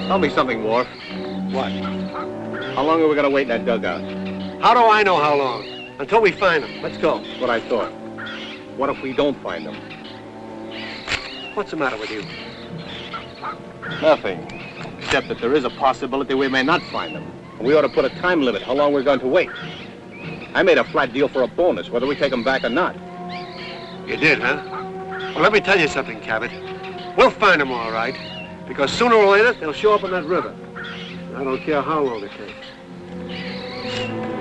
Tell me something, Worf. What? How long are we going to wait in that dugout? How do I know how long? Until we find them. Let's go. That's what I thought. What if we don't find them? What's the matter with you? Nothing. Except that there is a possibility we may not find them. And we ought to put a time limit how long we're going to wait. I made a flat deal for a bonus, whether we take them back or not. You did, huh? Well, let me tell you something, Cabot. We'll find them all right. Because sooner or later, they'll show up in that river. I don't care how long it takes.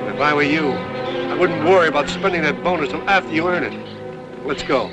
But if I were you, I wouldn't worry about spending that bonus till after you earn it. Let's go.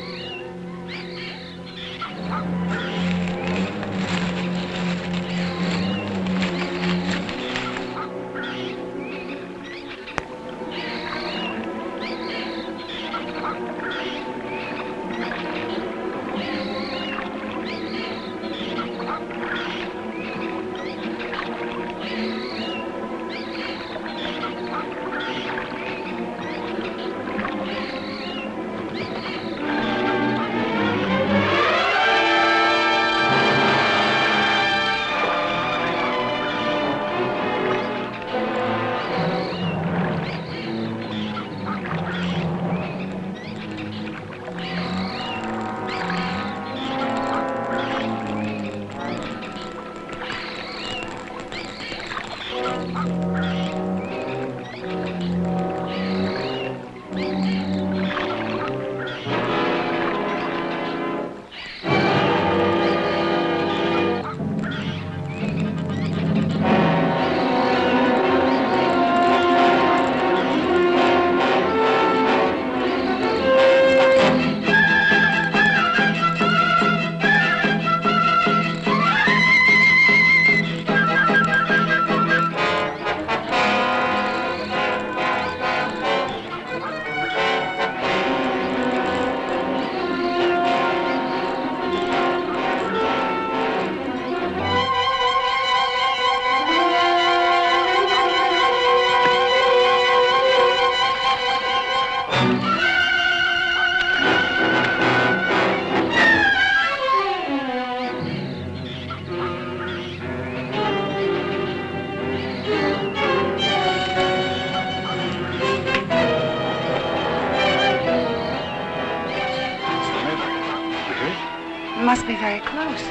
Must be very close.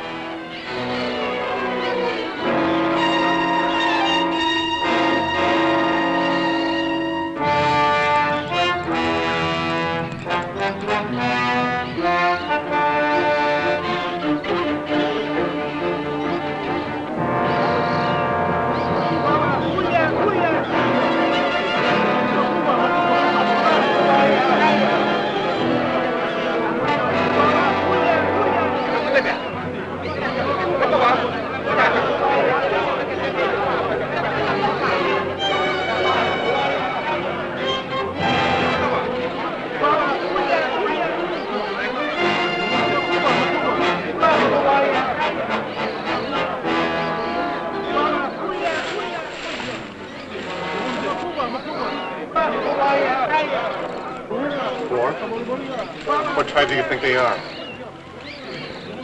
What tribe do you think they are?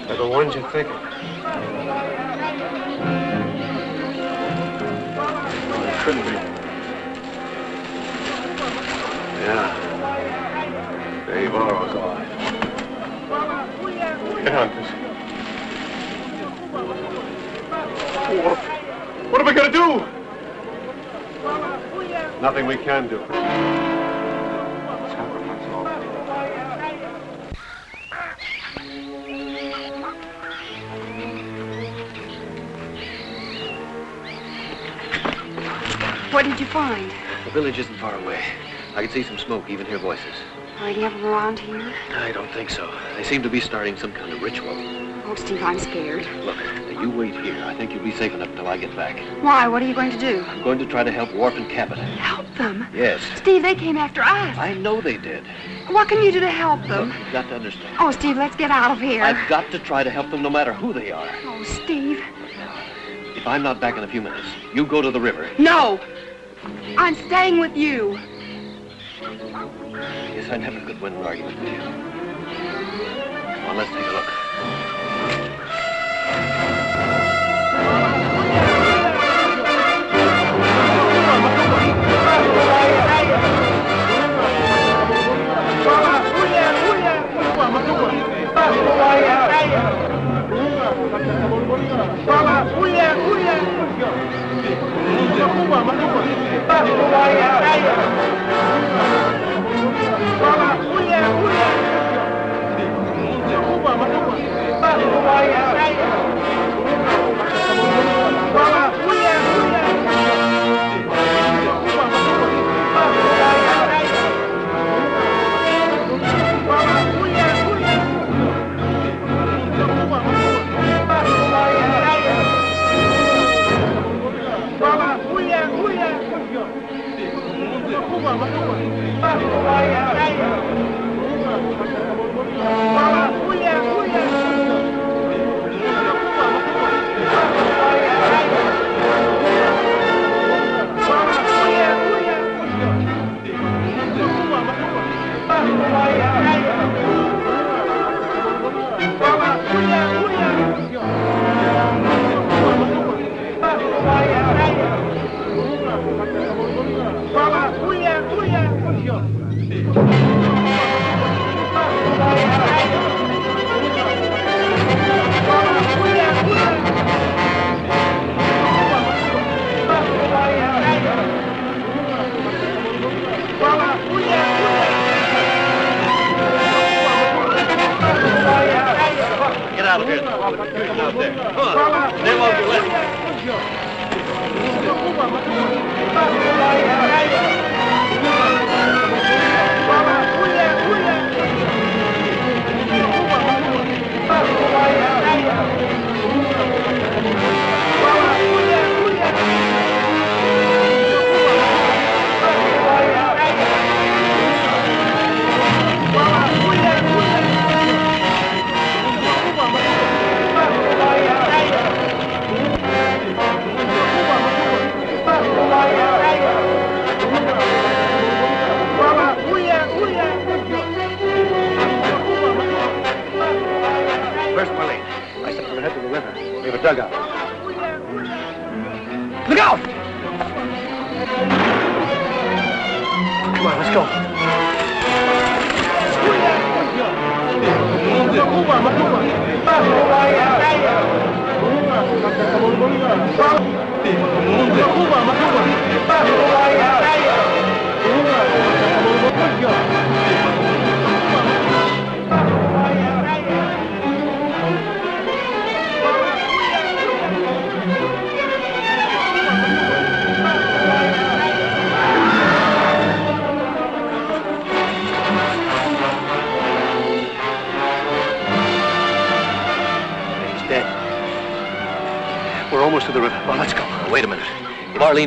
They're the ones you're thinking. It couldn't be. Yeah. Dave Arrow's alive. Headhunters. What are we gonna do? Nothing we can do. What did you find? The village isn't far away. I can see some smoke, even hear voices. Are any of them around here? I don't think so. They seem to be starting some kind of ritual. Oh, Steve, I'm scared. Look, you wait here. I think you'll be safe enough until I get back. Why? What are you going to do? I'm going to try to help Worf and Cabot. Help them? Yes. Steve, they came after us. I know they did. What can you do to help them? Look, you've got to understand. Oh, Steve, let's get out of here. I've got to try to help them no matter who they are. Oh, Steve. If I'm not back in a few minutes, you go to the river. No! I'm staying with you. I guess I never could win an argument with you. Come on, let's take a look.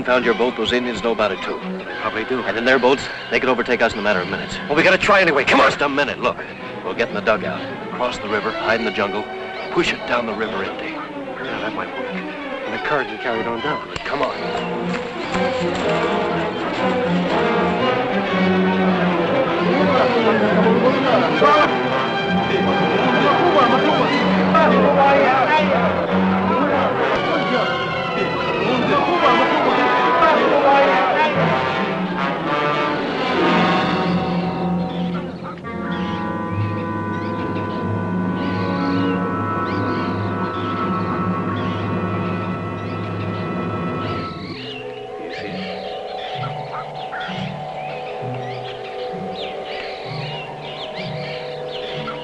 Found your boat, those Indians know about it too. They probably do. And in their boats, they could overtake us in a matter of minutes. Well, we gotta try anyway. Come on. Just a minute, look. We'll get in the dugout, cross the river, hide in the jungle, push it down the river empty. Yeah, that might work. And the current can carry it on down. But come on.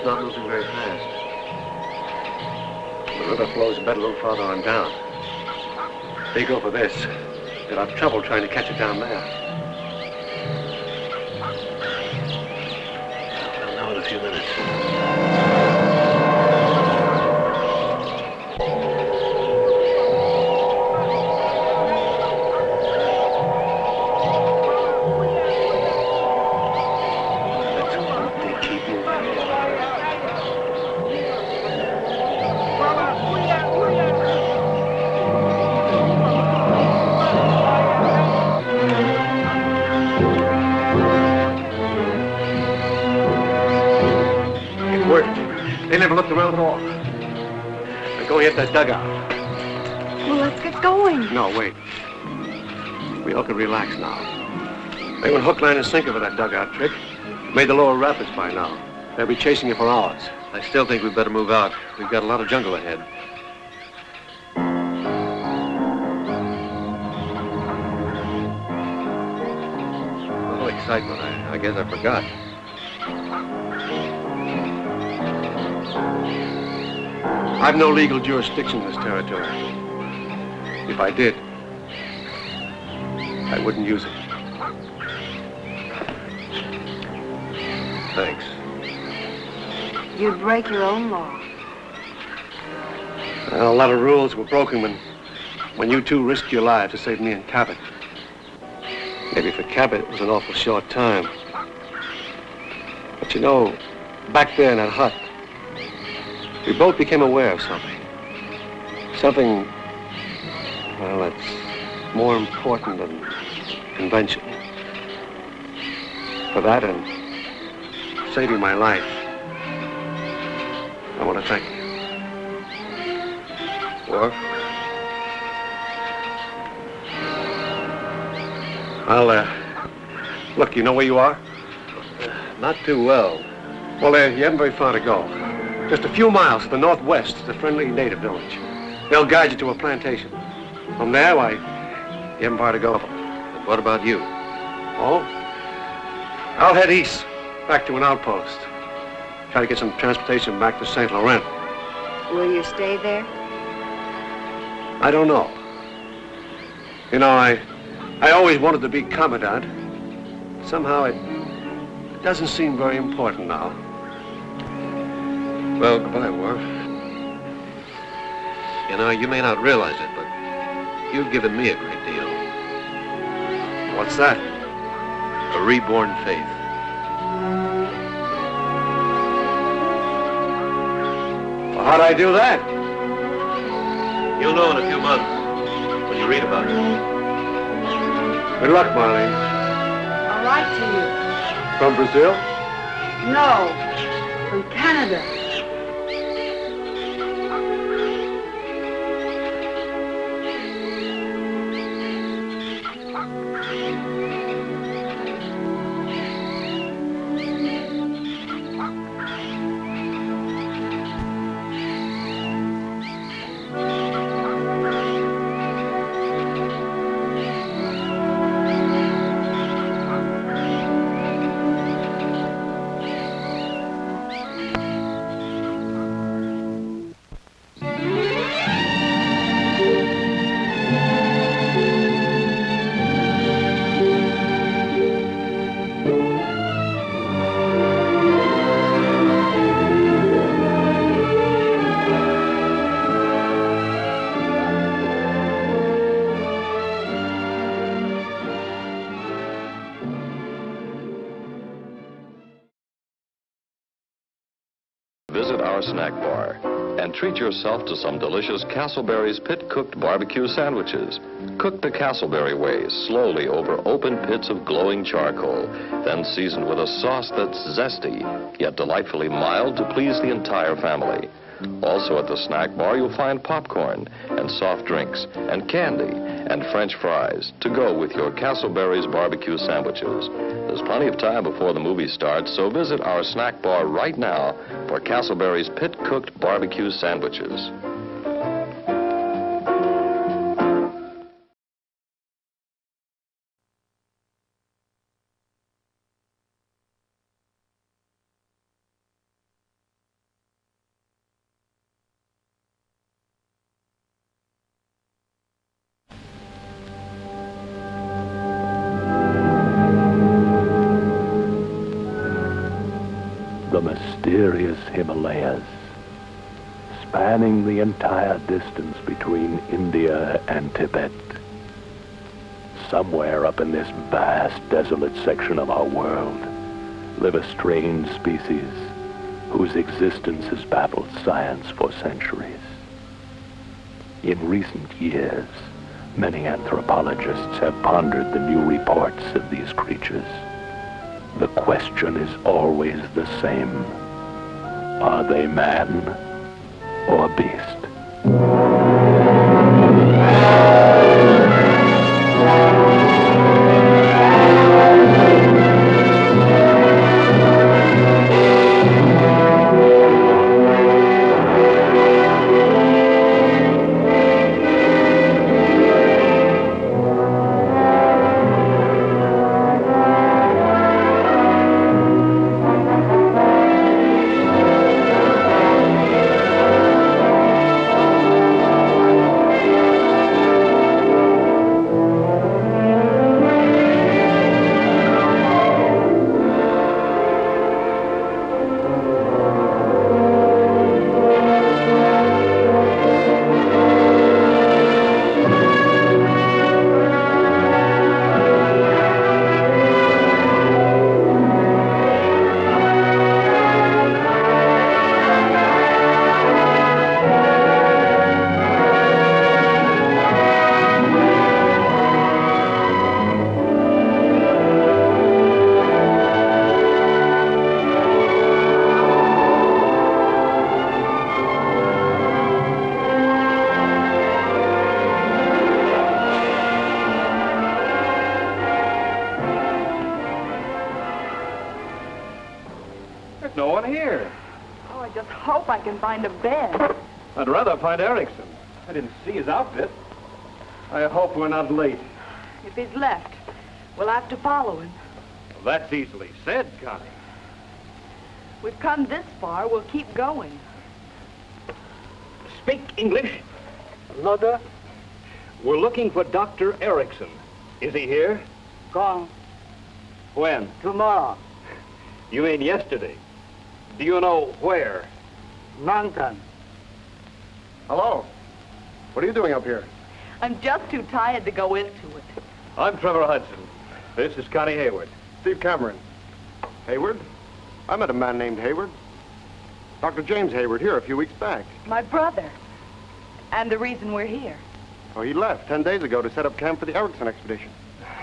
Not moving very fast. The river flows a bit a little farther on down. If they go for this, they'll have trouble trying to catch it down there. We'll know in a few minutes. we hit that dugout. Well, let's get going. No, wait. We all can relax now. They went hook, line, and sinker for that dugout trick. Made the lower rapids by now. They'll be chasing you for hours. I still think we'd better move out. We've got a lot of jungle ahead. Oh, excitement. I guess I forgot. I've no legal jurisdiction in this territory. If I did, I wouldn't use it. Thanks. You'd break your own law. Well, a lot of rules were broken when you two risked your lives to save me and Cabot. Maybe for Cabot, it was an awful short time. But you know, back there in that hut, we both became aware of something. Something, well, that's more important than convention. For that and saving my life, I want to thank you. Worf? Look, you know where you are? Not too well. Well, you haven't very far to go. Just a few miles to the northwest is a friendly native village. They'll guide you to a plantation. From there, you haven't far to go. And what about you? Oh? I'll head east, back to an outpost. Try to get some transportation back to St. Laurent. Will you stay there? I don't know. You know, I always wanted to be commandant. Somehow it doesn't seem very important now. Well, goodbye, Worf. You know, you may not realize it, but you've given me a great deal. What's that? A reborn faith. Well, how'd I do that? You'll know in a few months when you read about it. Good luck, Marlene. I'll write to you. From Brazil? No, from Canada. Visit our snack bar and treat yourself to some delicious Castleberry's pit-cooked barbecue sandwiches. Cooked the Castleberry way, slowly over open pits of glowing charcoal, then seasoned with a sauce that's zesty, yet delightfully mild to please the entire family. Also at the snack bar, you'll find popcorn and soft drinks and candy and French fries to go with your Castleberry's barbecue sandwiches. There's plenty of time before the movie starts, so visit our snack bar right now for Castleberry's pit-cooked barbecue sandwiches. The mysterious Himalayas, spanning the entire distance between India and Tibet. Somewhere up in this vast, desolate section of our world live a strange species whose existence has baffled science for centuries. In recent years, many anthropologists have pondered the new reports of these creatures. The question is always the same. Are they man or beast? There's no one here. Oh, I just hope I can find a bed. I'd rather find Erickson. I didn't see his outfit. I hope we're not late. If he's left, we'll have to follow him. Well, that's easily said, Connie. We've come this far, we'll keep going. Speak English. Mother? We're looking for Dr. Erickson. Is he here? Gone. When? Tomorrow. You mean yesterday? Do you know where? Mountain. Hello. What are you doing up here? I'm just too tired to go into it. I'm Trevor Hudson. This is Connie Hayward. Steve Cameron. Hayward? I met a man named Hayward. Dr. James Hayward here a few weeks back. My brother. And the reason we're here. Oh, he left 10 days ago to set up camp for the Erickson expedition.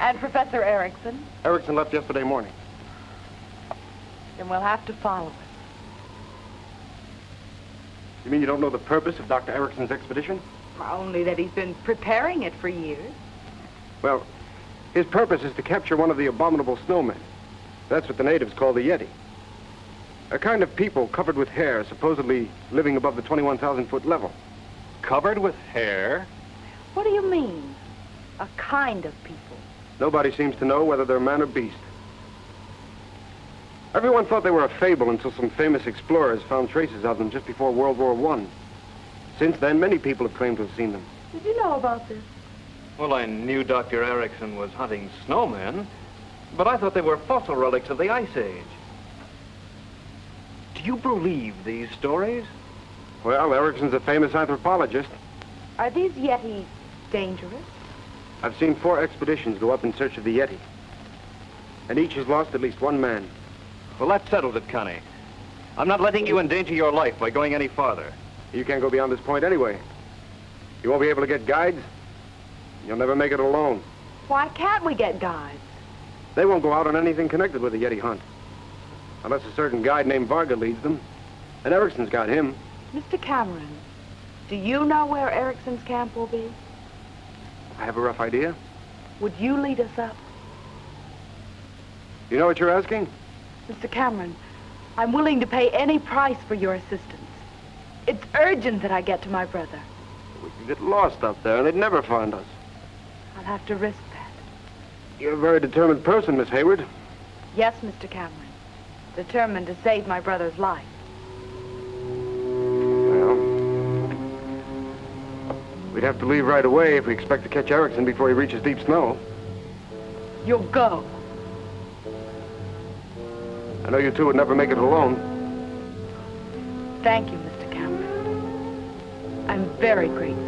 And Professor Erickson? Erickson left yesterday morning. Then we'll have to follow him. You mean you don't know the purpose of Dr. Erickson's expedition? Only that he's been preparing it for years. Well, his purpose is to capture one of the Abominable Snowmen. That's what the natives call the Yeti. A kind of people covered with hair, supposedly living above the 21,000-foot level. Covered with hair? What do you mean? A kind of people? Nobody seems to know whether they're man or beast. Everyone thought they were a fable until some famous explorers found traces of them just before World War I. Since then, many people have claimed to have seen them. Did you know about this? Well, I knew Dr. Erickson was hunting snowmen, but I thought they were fossil relics of the Ice Age. Do you believe these stories? Well, Erickson's a famous anthropologist. Are these Yetis dangerous? I've seen 4 expeditions go up in search of the Yeti. And each has lost at least one man. Well, that settles it, Connie. I'm not letting you endanger your life by going any farther. You can't go beyond this point anyway. You won't be able to get guides. You'll never make it alone. Why can't we get guides? They won't go out on anything connected with the Yeti hunt. Unless a certain guide named Varga leads them. And Erickson's got him. Mr. Cameron, do you know where Erickson's camp will be? I have a rough idea. Would you lead us up? You know what you're asking? Mr. Cameron, I'm willing to pay any price for your assistance. It's urgent that I get to my brother. We could get lost up there and they'd never find us. I'll have to risk that. You're a very determined person, Miss Hayward. Yes, Mr. Cameron. Determined to save my brother's life. Well, we'd have to leave right away if we expect to catch Erickson before he reaches deep snow. You'll go. I know you two would never make it alone. Thank you, Mr. Cameron. I'm very grateful.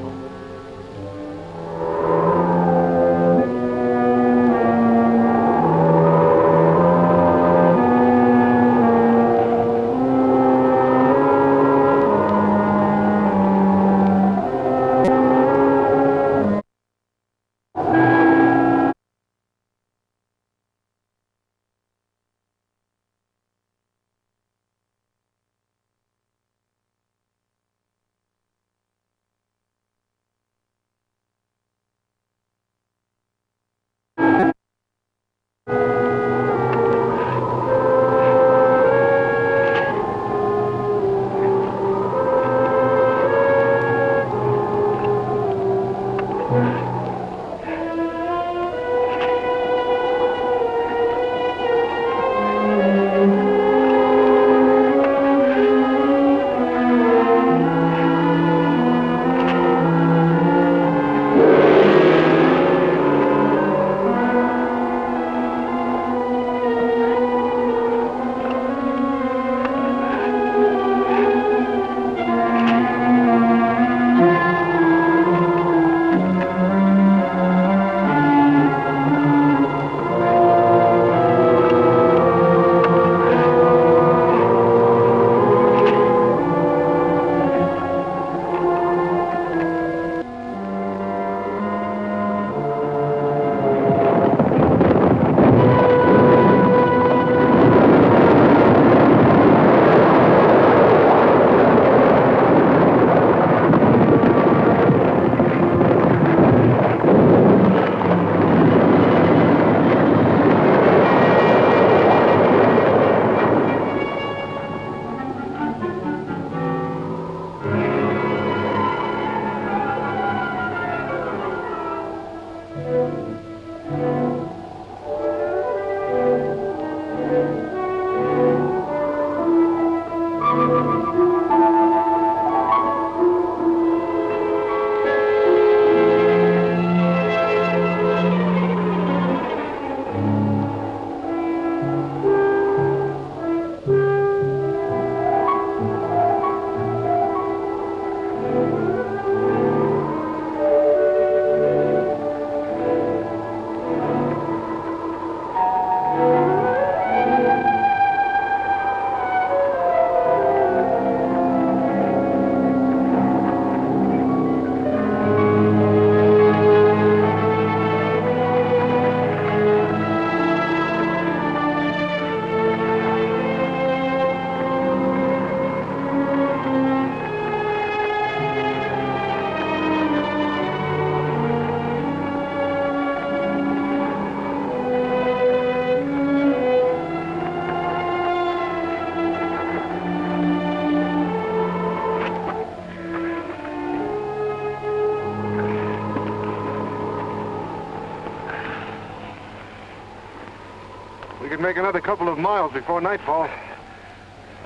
We could make another couple of miles before nightfall.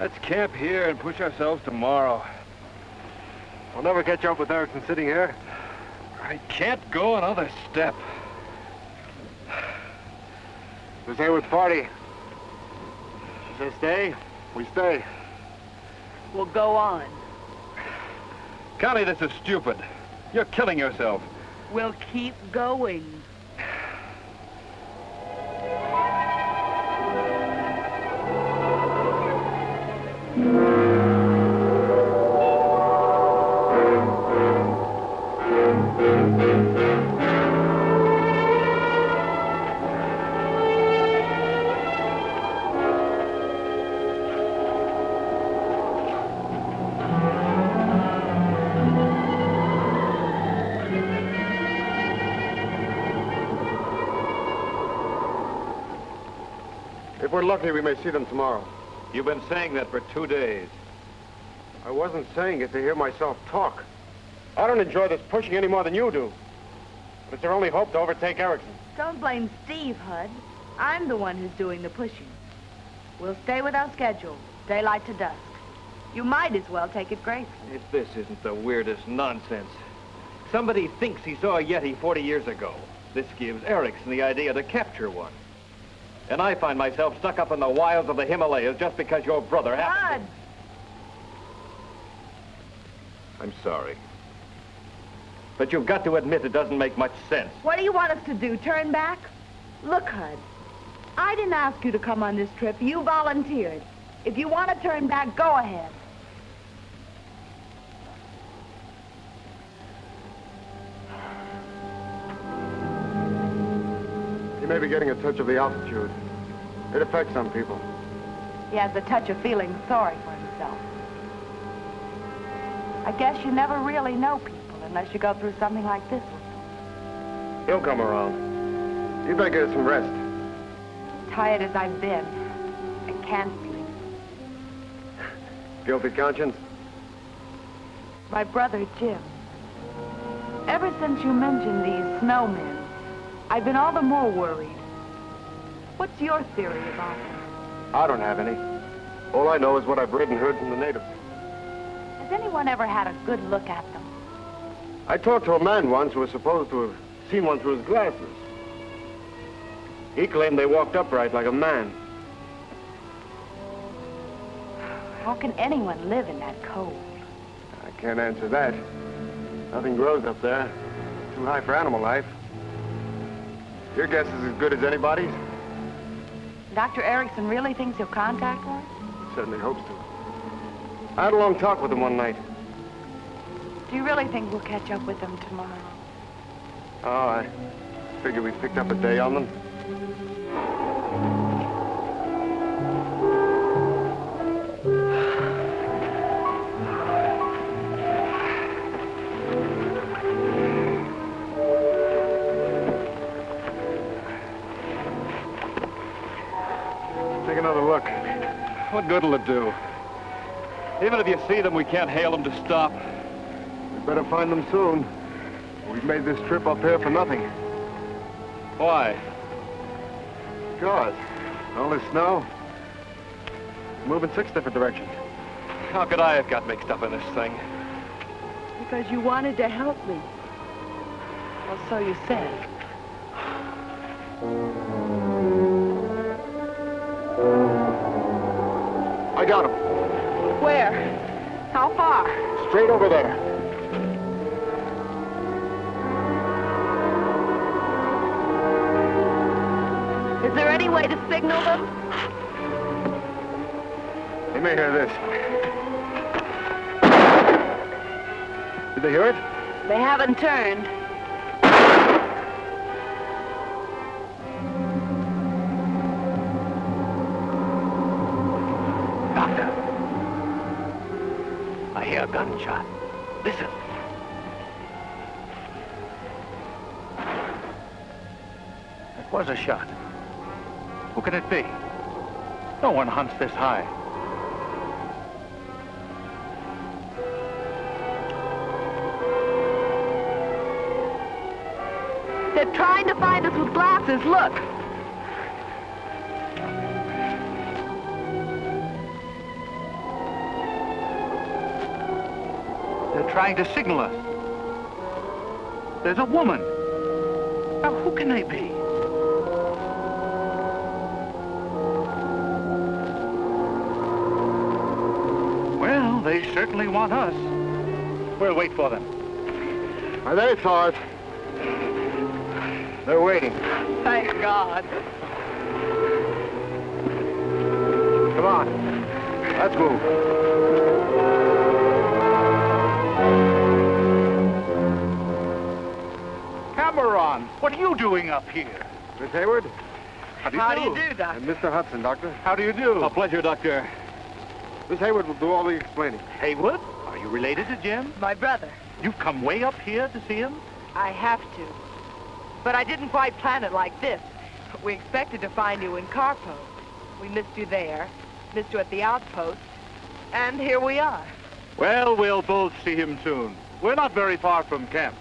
Let's camp here and push ourselves tomorrow. We'll never catch up with Erickson sitting here. I can't go another step. Miss Hayward's party. She says stay, we stay. We'll go on. Connie, this is stupid. You're killing yourself. We'll keep going. If we're lucky, we may see them tomorrow. You've been saying that for 2 days. I wasn't saying it to hear myself talk. I don't enjoy this pushing any more than you do. But it's their only hope to overtake Erickson. Don't blame Steve, Hud. I'm the one who's doing the pushing. We'll stay with our schedule, daylight to dusk. You might as well take it gracefully. If this isn't the weirdest nonsense. Somebody thinks he saw a Yeti 40 years ago. This gives Erickson the idea to capture one. And I find myself stuck up in the wilds of the Himalayas just because your brother happened. I'm sorry. But you've got to admit it doesn't make much sense. What do you want us to do, turn back? Look, Hud, I didn't ask you to come on this trip. You volunteered. If you want to turn back, go ahead. He may be getting a touch of the altitude. It affects some people. He has a touch of feeling sorry for himself. I guess you never really know people unless you go through something like this with them. He'll come around. You better get some rest. Tired as I've been, I can't sleep. Guilty conscience? My brother, Jim. Ever since you mentioned these snowmen, I've been all the more worried. What's your theory about them? I don't have any. All I know is what I've read and heard from the natives. Has anyone ever had a good look at them? I talked to a man once who was supposed to have seen one through his glasses. He claimed they walked upright like a man. How can anyone live in that cold? I can't answer that. Nothing grows up there. Too high for animal life. Your guess is as good as anybody's. Dr. Erickson really thinks he'll contact one? He certainly hopes to. I had a long talk with him one night. Do you really think we'll catch up with them tomorrow? Oh, I figure we picked up a day on them. Take another look. What good will it do? Even if you see them, we can't hail them to stop. We better find them soon. We've made this trip up here for nothing. Why? Because all this snow, moving 6 different directions. How could I have got mixed up in this thing? Because you wanted to help me. Well, so you said. I got him. Where? How far? Straight over there. Is there any way to signal them? They may hear this. Did they hear it? They haven't turned. Doctor, I hear a gunshot. Listen. It was a shot. Who can it be? No one hunts this high. They're trying to find us with glasses. Look. trying to signal us. There's a woman. Now, who can they be? Well, they certainly want us. We'll wait for them. They saw us. They're waiting. Thank God. Come on. Let's move. Cameron, what are you doing up here? Miss Hayward? How do you do, Doctor? And Mr. Hudson, Doctor. How do you do? A pleasure, Doctor. Miss Hayward will do all the explaining. Hayward? Are you related to Jim? My brother. You've come way up here to see him? I have to. But I didn't quite plan it like this. We expected to find you in Carpo. We missed you there, missed you at the outpost, and here we are. Well, we'll both see him soon. We're not very far from camp.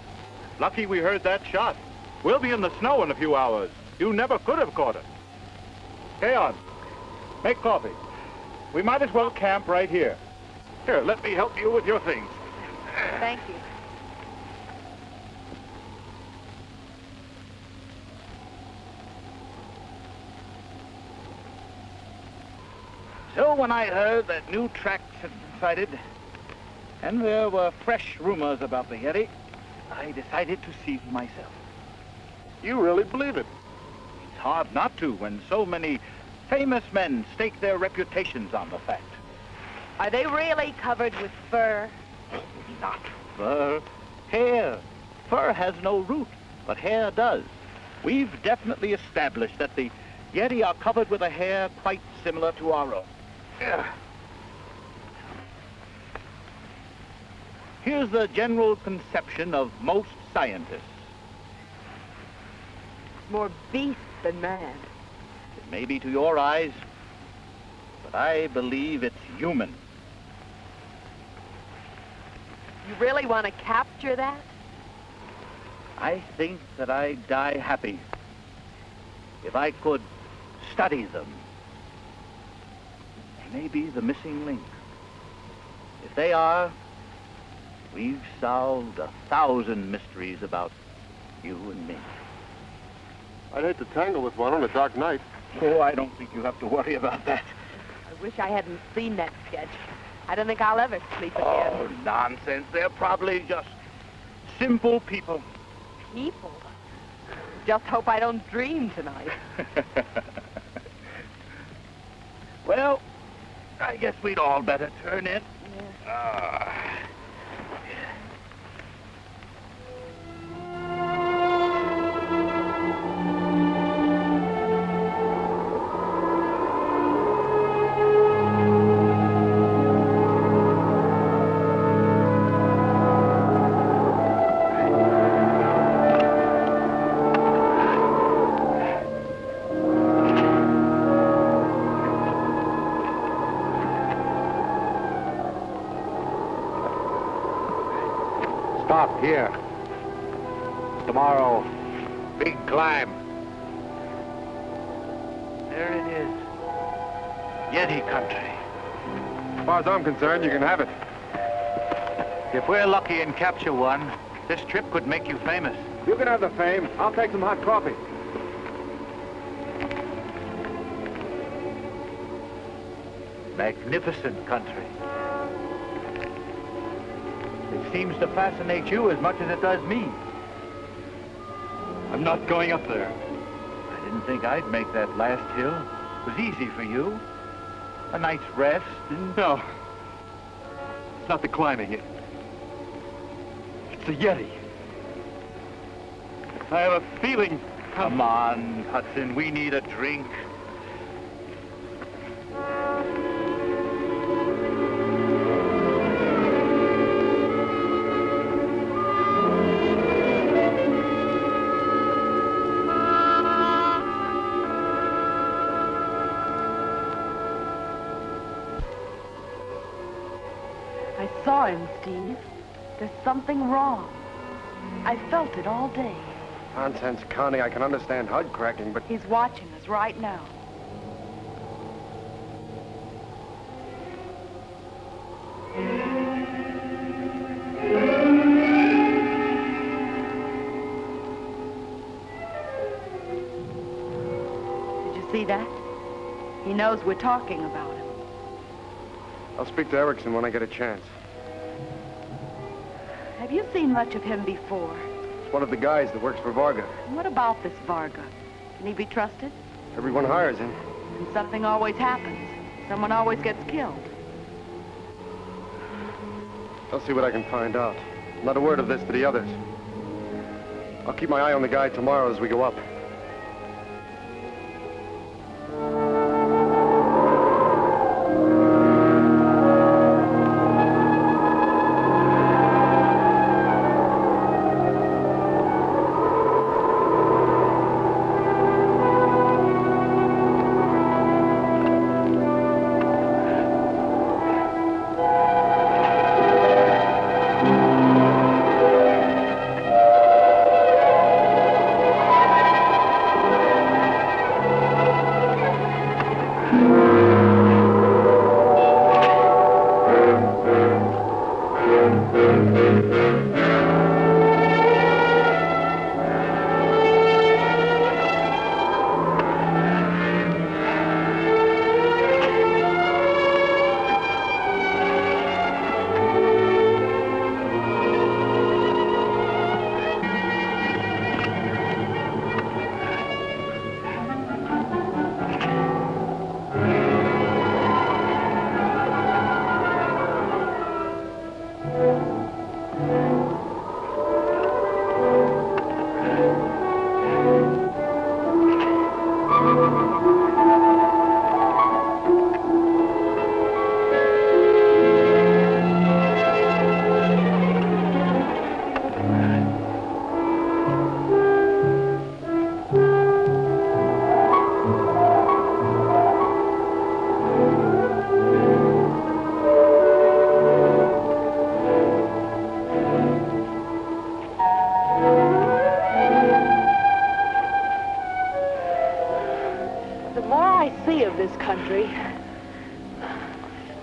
Lucky we heard that shot. We'll be in the snow in a few hours. You never could have caught it. Stay on. Make coffee. We might as well camp right here. Here, let me help you with your things. Thank you. So when I heard that new tracks had been sighted, and there were fresh rumors about the Yeti, I decided to see for myself. You really believe it? It's hard not to when so many famous men stake their reputations on the fact. Are they really covered with fur? Not fur, hair. Fur has no root, but hair does. We've definitely established that the Yeti are covered with a hair quite similar to our own. Here's the general conception of most scientists. More beast than man. It may be to your eyes, but I believe it's human. You really want to capture that? I think that I'd die happy if I could study them. They may be the missing link. If they are, we've solved 1,000 mysteries about you and me. I'd hate to tangle with one on a dark night. Oh, I don't think you have to worry about that. I wish I hadn't seen that sketch. I don't think I'll ever sleep again. Oh, nonsense. They're probably just simple people. People? Just hope I don't dream tonight. Well, I guess we'd all better turn in. Stop here. Tomorrow, big climb. There it is. Yeti country. As far as I'm concerned, you can have it. If we're lucky and capture one, this trip could make you famous. You can have the fame. I'll take some hot coffee. Magnificent country. It seems to fascinate you as much as it does me. I'm not going up there. I didn't think I'd make that last hill. It was easy for you. A night's rest and... No. It's not the climbing. It's the Yeti. I have a feeling... Come on, Hudson. We need a drink. I saw him, Steve. There's something wrong. I felt it all day. Nonsense, Connie. I can understand HUD cracking, but... He's watching us right now. See that? He knows we're talking about him. I'll speak to Erickson when I get a chance. Have you seen much of him before? It's one of the guys that works for Varga. What about this Varga? Can he be trusted? Everyone hires him. And something always happens. Someone always gets killed. I'll see what I can find out. Not a word of this to the others. I'll keep my eye on the guy tomorrow as we go up.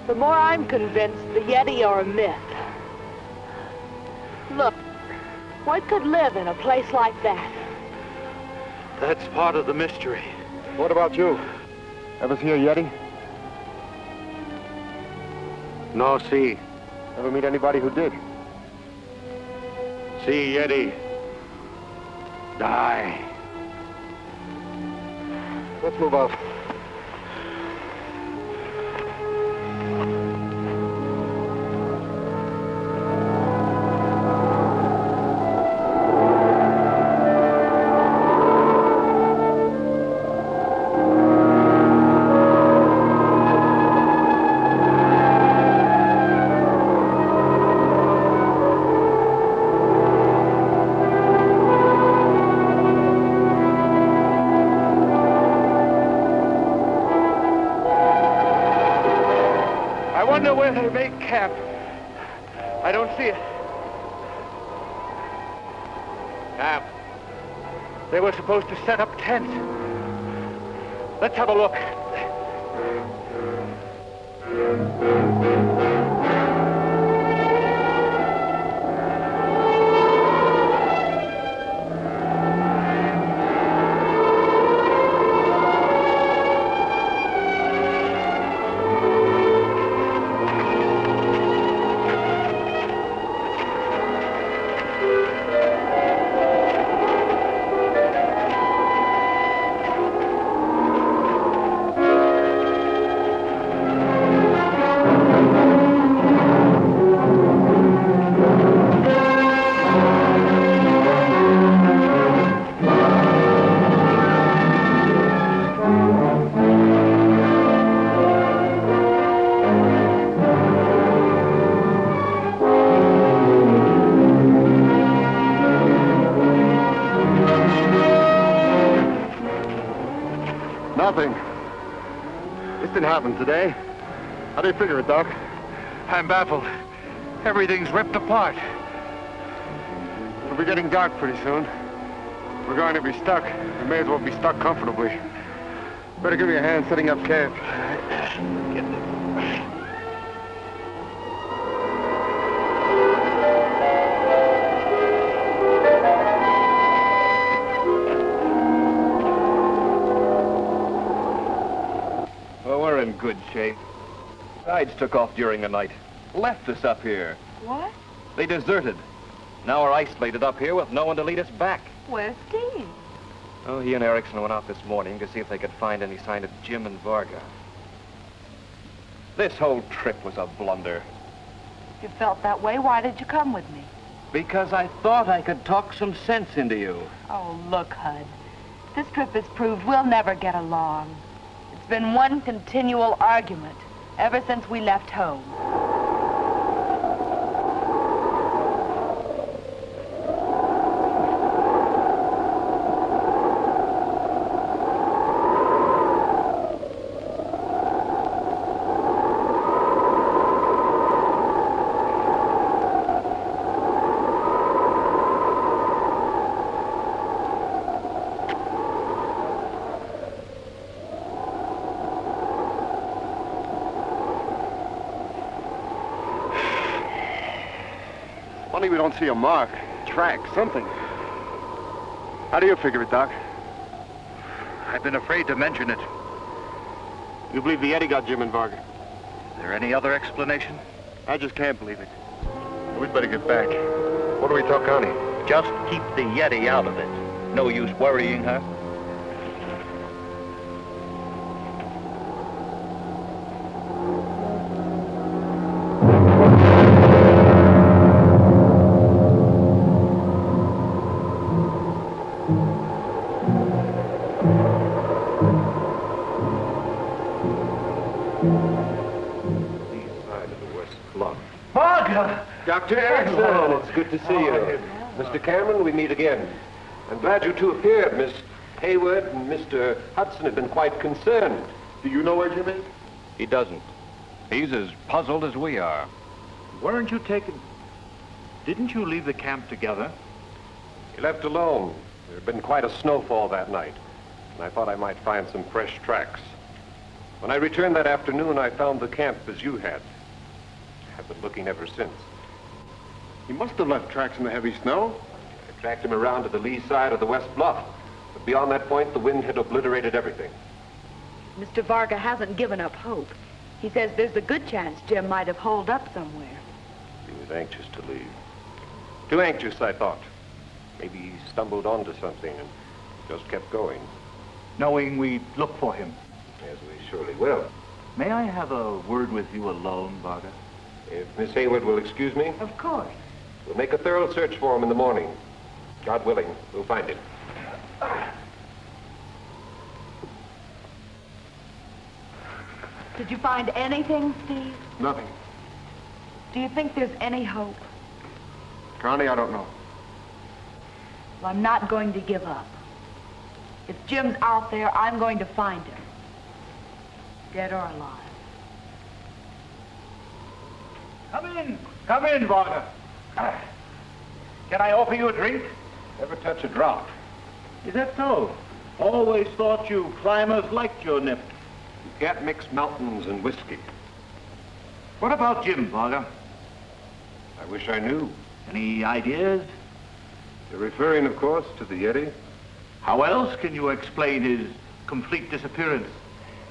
The more I'm convinced the Yeti are a myth. Look, what could live in a place like that? That's part of the mystery. What about you? Ever see a Yeti? No, see. Ever meet anybody who did? See Yeti. Die. Let's move out. Where they make camp. I don't see it. Camp. They were supposed to set up tents. Let's have a look. Nothing. This didn't happen today. How do you figure it, Doc? I'm baffled. Everything's ripped apart. It'll be getting dark pretty soon. We're going to be stuck. We may as well be stuck comfortably. Better give me a hand setting up camp. Get this. good shape. Guides took off during the night. Left us up here. What? They deserted. Now we're isolated up here with no one to lead us back. Where's Steve? Oh, he and Erickson went out this morning to see if they could find any sign of Jim and Varga. This whole trip was a blunder. If you felt that way, why did you come with me? Because I thought I could talk some sense into you. Oh, look, Hud. This trip has proved we'll never get along. It's been one continual argument ever since we left home. Funny we don't see a mark, track, something. How do you figure it, Doc? I've been afraid to mention it. You believe the Yeti got Jim and Varga? Is there any other explanation? I just can't believe it. We'd better get back. What do we tell Connie? Just keep the Yeti out of it. No use worrying her. Dr. Erickson, it's good to see you. Mr. Cameron, we meet again. I'm glad you two appeared. Miss Hayward and Mr. Hudson have been quite concerned. Do you know where Jim is? He doesn't. He's as puzzled as we are. Weren't you taken... Didn't you leave the camp together? He left alone. There had been quite a snowfall that night, and I thought I might find some fresh tracks. When I returned that afternoon, I found the camp as you had. I've been looking ever since. He must have left tracks in the heavy snow. I tracked him around to the lee side of the west bluff, but beyond that point, the wind had obliterated everything. Mr. Varga hasn't given up hope. He says there's a good chance Jim might have holed up somewhere. He was anxious to leave. Too anxious, I thought. Maybe he stumbled onto something and just kept going. Knowing we'd look for him. Yes, we surely will. May I have a word with you alone, Varga? If Miss Hayward will excuse me. Of course. We'll make a thorough search for him in the morning. God willing, we'll find him. Did you find anything, Steve? Nothing. Do you think there's any hope? Connie, I don't know. Well, I'm not going to give up. If Jim's out there, I'm going to find him. Dead or alive. Come in, Varga. Can I offer you a drink? Never touch a drop. Is that so? Always thought you climbers liked your nip. You can't mix mountains and whiskey. What about Jim, Varga? I wish I knew. Any ideas? You're referring, of course, to the Yeti? How else can you explain his complete disappearance?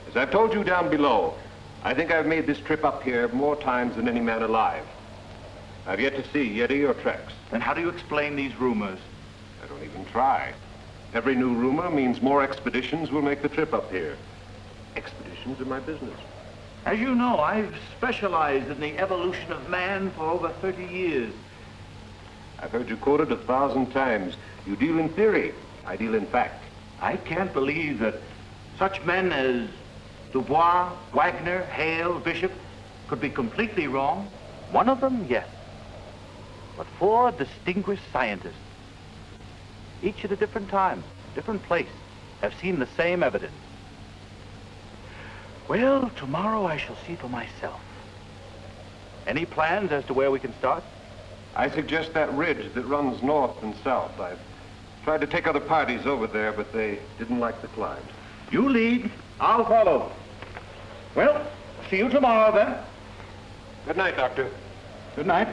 As I've told you down below, I think I've made this trip up here more times than any man alive. I've yet to see Yeti or tracks. Then how do you explain these rumors? I don't even try. Every new rumor means more expeditions will make the trip up here. Expeditions are my business. As you know, I've specialized in the evolution of man for over 30 years. I've heard you quoted 1,000 times. You deal in theory. I deal in fact. I can't believe that such men as Dubois, Wagner, Hale, Bishop could be completely wrong. One of them, yes. But 4 distinguished scientists, each at a different time, different place, have seen the same evidence. Well, tomorrow I shall see for myself. Any plans as to where we can start? I suggest that ridge that runs north and south. I've tried to take other parties over there, but they didn't like the climb. You lead, I'll follow. Well, see you tomorrow then. Good night, Doctor. Good night.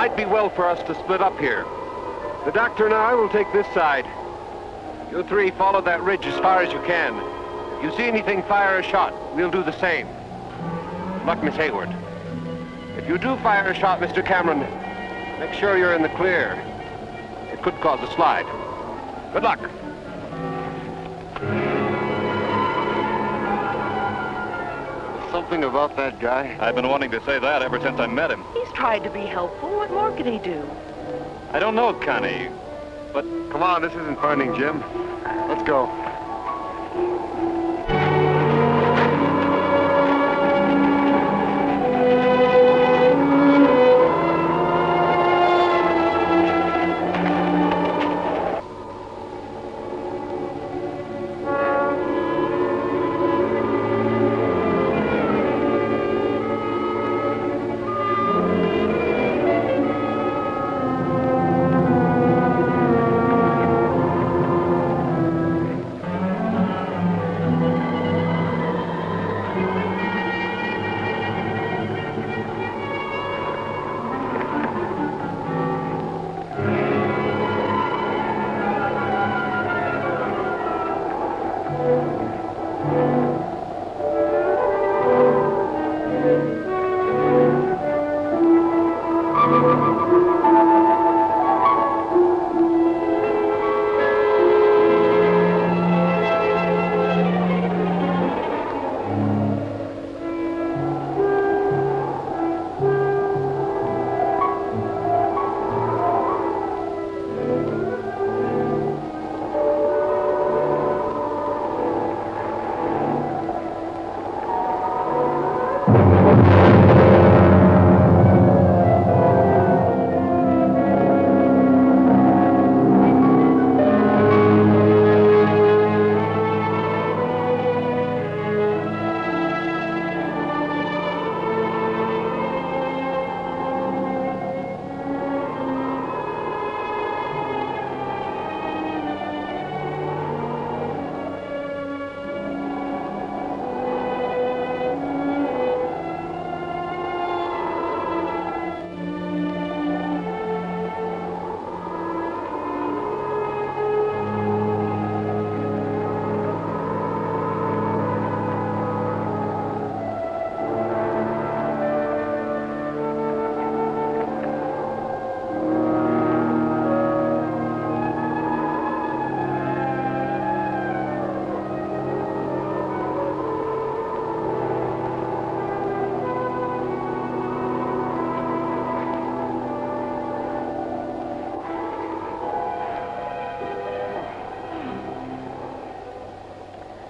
Might be well for us to split up here. The doctor and I will take this side. You three follow that ridge as far as you can. If you see anything, fire a shot. We'll do the same. Luck, Miss Hayward. If you do fire a shot, Mr. Cameron, make sure you're in the clear. It could cause a slide. Good luck. Something about that guy. I've been wanting to say that ever since I met him. He's tried to be helpful. What more could he do? I don't know, Connie, but... Come on, this isn't Finding Jim. Let's go.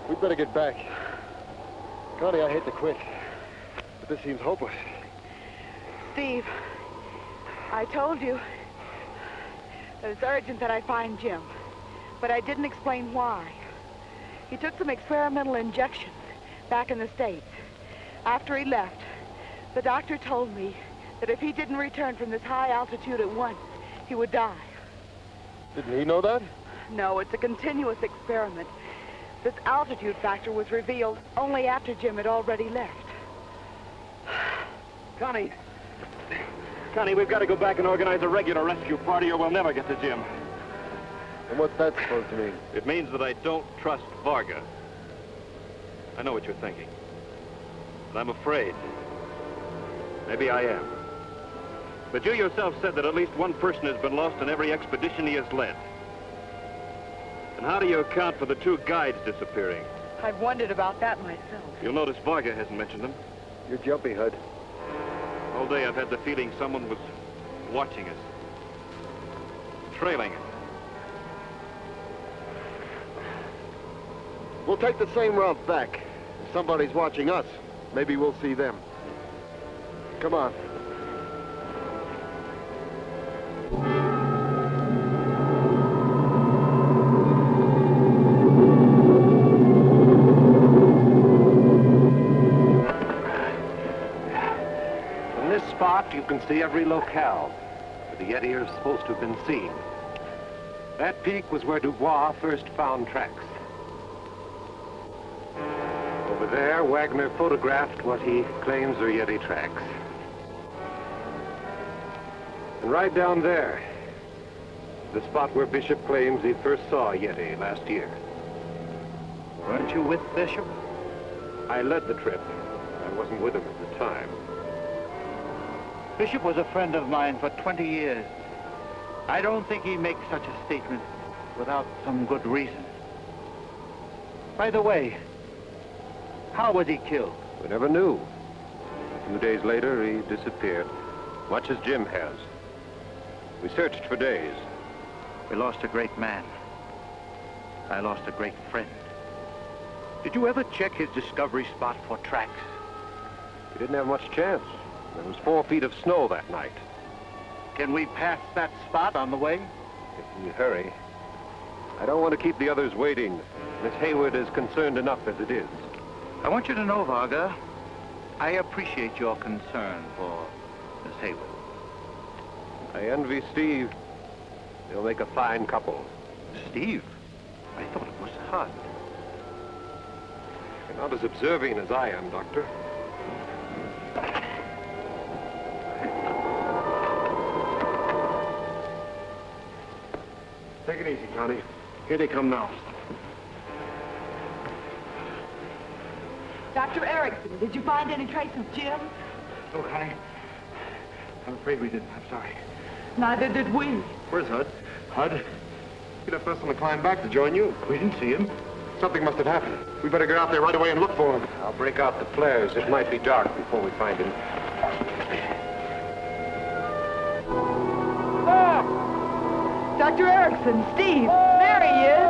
We'd better get back. Connie, I hate to quit, but this seems hopeless. Steve, I told you that it's urgent that I find Jim, but I didn't explain why. He took some experimental injections back in the States. After he left, the doctor told me that if he didn't return from this high altitude at once, he would die. Didn't he know that? No, it's a continuous experiment. This altitude factor was revealed only after Jim had already left. Connie, we've got to go back and organize a regular rescue party or we'll never get to Jim. And what's that supposed to mean? It means that I don't trust Varga. I know what you're thinking. But I'm afraid. Maybe I am. But you yourself said that at least one person has been lost in every expedition he has led. And how do you account for the two guides disappearing? I've wondered about that myself. You'll notice Varga hasn't mentioned them. You're jumpy, Hud. All day I've had the feeling someone was watching us. Trailing us. We'll take the same route back. If somebody's watching us, maybe we'll see them. Come on. From this spot, you can see every locale where the Yeti are supposed to have been seen. That peak was where Dubois first found tracks. Over there, Wagner photographed what he claims are Yeti tracks. And right down there, the spot where Bishop claims he first saw Yeti last year. Weren't you with Bishop? I led the trip. I wasn't with him at the time. Bishop was a friend of mine for 20 years. I don't think he makes such a statement without some good reason. By the way, how was he killed? We never knew. A few days later, he disappeared, much as Jim has. We searched for days. We lost a great man. I lost a great friend. Did you ever check his discovery spot for tracks? We didn't have much chance. There was 4 feet of snow that night. Can we pass that spot on the way? If we hurry. I don't want to keep the others waiting. Miss Hayward is concerned enough as it is. I want you to know, Varga, I appreciate your concern for Miss Hayward. I envy Steve. They'll make a fine couple. Steve? I thought it was Hud. You're not as observing as I am, Doctor. Take it easy, Connie. Here they come now. Dr. Erickson, did you find any trace of Jim? Oh, Connie. I'm afraid we didn't. I'm sorry. Neither did we. Where's Hud? Hud? He left us on the climb back to join you. We didn't see him. Something must have happened. We better get out there right away and look for him. I'll break out the flares. It might be dark before we find him. Look! Dr. Erickson, Steve, there he is.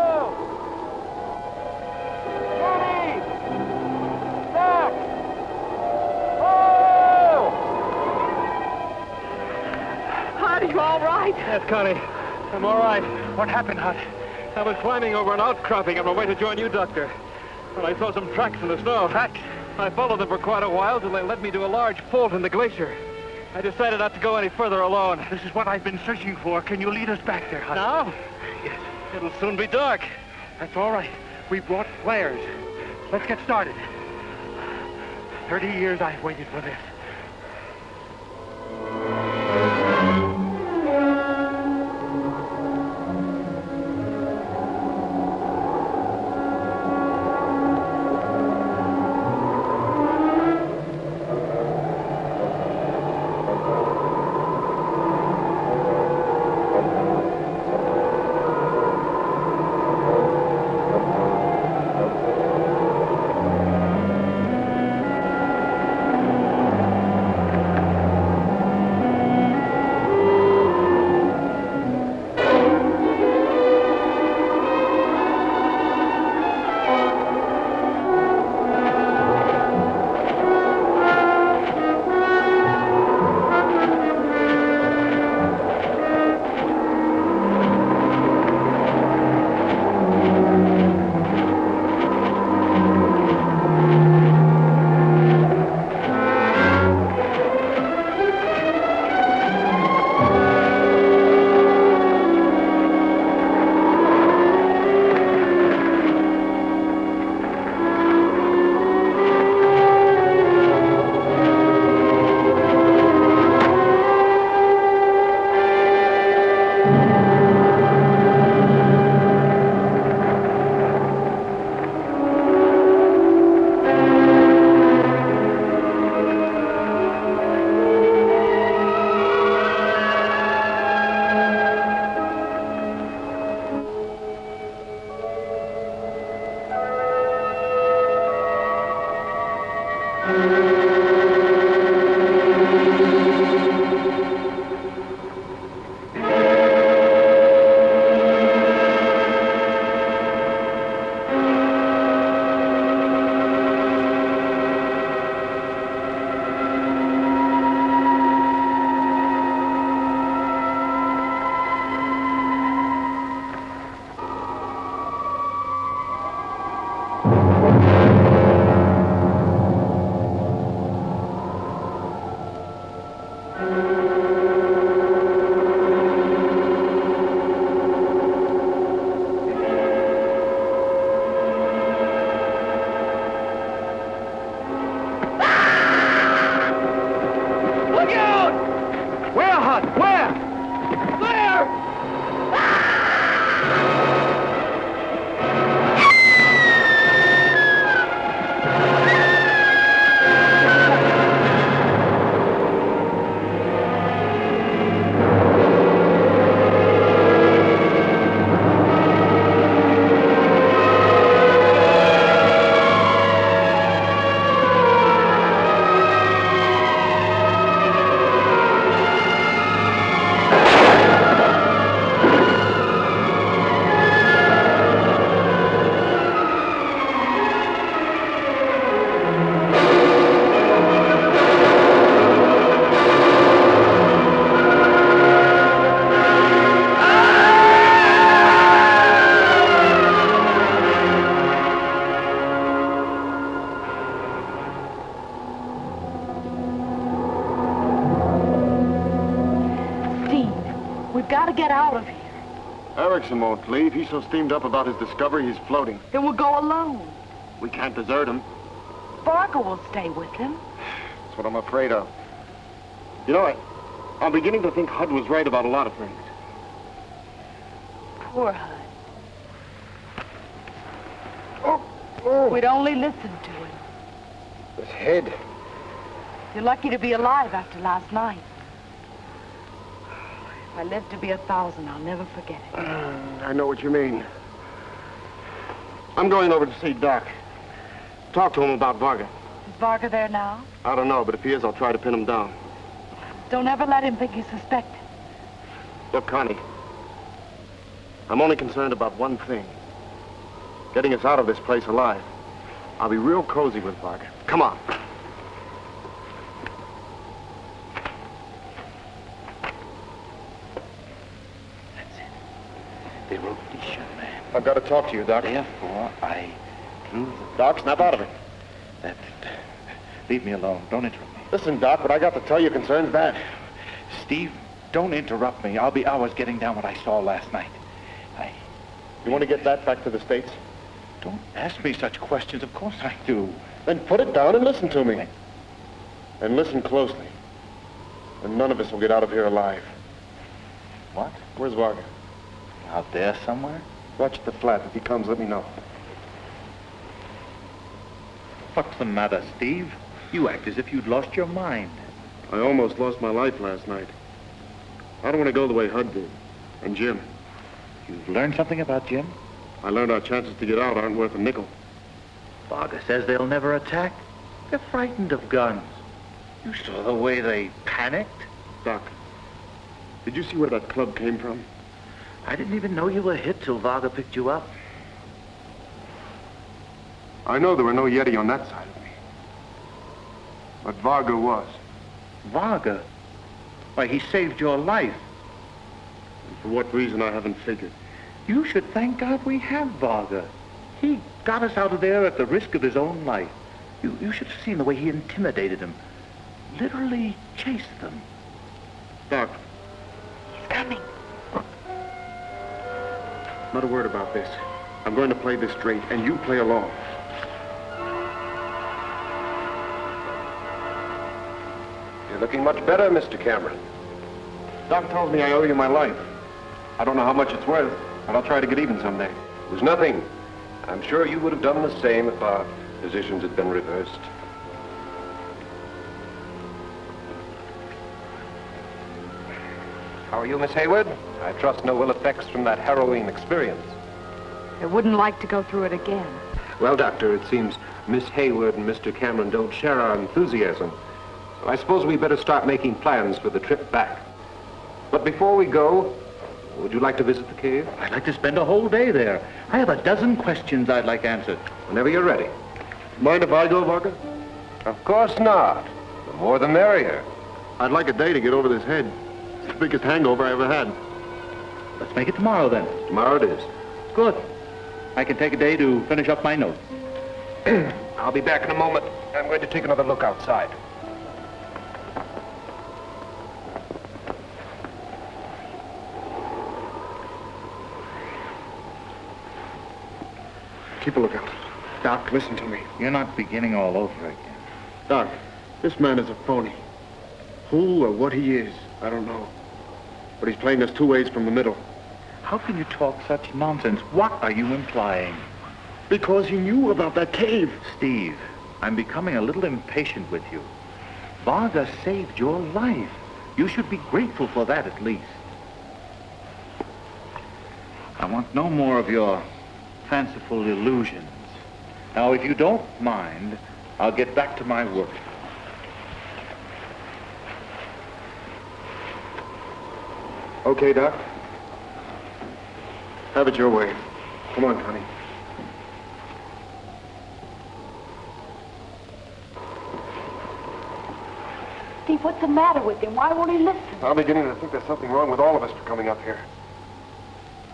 Hud, you all right? Yes, Connie. I'm all right. What happened, Hud? I was climbing over an outcropping on my way to join you, Doctor. When I saw some tracks in the snow. Tracks? I followed them for quite a while till they led me to a large fault in the glacier. I decided not to go any further alone. This is what I've been searching for. Can you lead us back there, Hud? Now? Yes. It'll soon be dark. That's all right. We brought flares. Let's get started. 30 years I've waited for this. got to get out of here. Erickson won't leave. He's so steamed up about his discovery, he's floating. Then we'll go alone. We can't desert him. Varga will stay with him. That's what I'm afraid of. You know, I'm beginning to think Hud was right about a lot of things. Poor Hud. Oh. We'd only listened to him. This head. You're lucky to be alive after last night. If I live to be 1,000, I'll never forget it. I know what you mean. I'm going over to see Doc. Talk to him about Varga. Is Varga there now? I don't know, but if he is, I'll try to pin him down. Don't ever let him think you suspect him. Look, Connie, I'm only concerned about one thing. Getting us out of this place alive. I'll be real cozy with Varga. Come on. Ferocious, man. I've got to talk to you, Doc. Therefore, I drew the... Doc, snap out of it. Leave me alone. Don't interrupt me. Listen, Doc, what I got to tell you concerns that. Steve, don't interrupt me. I'll be hours getting down what I saw last night. You want to get that back to the States? Don't ask me such questions. Of course I do. Then put it down and listen to me. And listen closely. And none of us will get out of here alive. What? Where's Varga? Out there somewhere? Watch the flat. If he comes, let me know. What's the matter, Steve? You act as if you'd lost your mind. I almost lost my life last night. I don't want to go the way Hud did. And Jim. You've learned something about Jim? I learned our chances to get out aren't worth a nickel. Varga says they'll never attack. They're frightened of guns. You saw the way they panicked. Doc, did you see where that club came from? I didn't even know you were hit till Varga picked you up. I know there were no Yeti on that side of me. But Varga was. Varga? Why, he saved your life. And for what reason, I haven't figured. You should thank God we have Varga. He got us out of there at the risk of his own life. You should have seen the way he intimidated them. Literally chased them. Doc. He's coming. Not a word about this. I'm going to play this straight, and you play along. You're looking much better, Mr. Cameron. Doc tells me I owe you my life. I don't know how much it's worth, but I'll try to get even someday. It was nothing. I'm sure you would have done the same if our positions had been reversed. How are you, Miss Hayward? I trust no ill effects from that harrowing experience. I wouldn't like to go through it again. Well, Doctor, it seems Miss Hayward and Mr. Cameron don't share our enthusiasm. So I suppose we better start making plans for the trip back. But before we go, would you like to visit the cave? I'd like to spend a whole day there. I have a dozen questions I'd like answered. Whenever you're ready. Mind if I go, Varga? Of course not. The more the merrier. I'd like a day to get over this head. It's the biggest hangover I ever had. Let's make it tomorrow, then. Tomorrow it is. Good. I can take a day to finish up my notes. I'll be back in a moment. I'm going to take another look outside. Keep a lookout. Doc, listen to me. You're not beginning all over again. Doc, this man is a phony. Who or what he is, I don't know. But he's playing us two ways from the middle. How can you talk such nonsense? What are you implying? Because he knew about that cave. Steve, I'm becoming a little impatient with you. Varga saved your life. You should be grateful for that at least. I want no more of your fanciful illusions. Now, if you don't mind, I'll get back to my work. Okay, Doc. Have it your way. Come on, Connie. Steve, what's the matter with him? Why won't he listen? I'm beginning to think there's something wrong with all of us for coming up here.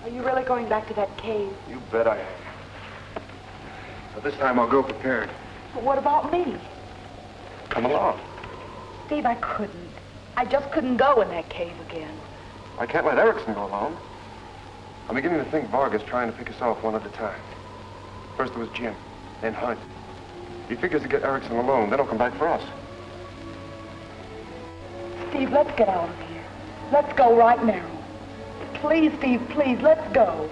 Are you really going back to that cave? You bet I am. But this time I'll go prepared. But what about me? Come along. Steve, I couldn't. I just couldn't go in that cave again. I can't let Erickson go alone. I'm beginning to think Varga's trying to pick us off one at a time. First it was Jim, then Hunt. He figures to get Erickson alone, then he'll come back for us. Steve, let's get out of here. Let's go right now. Please, Steve, please, let's go.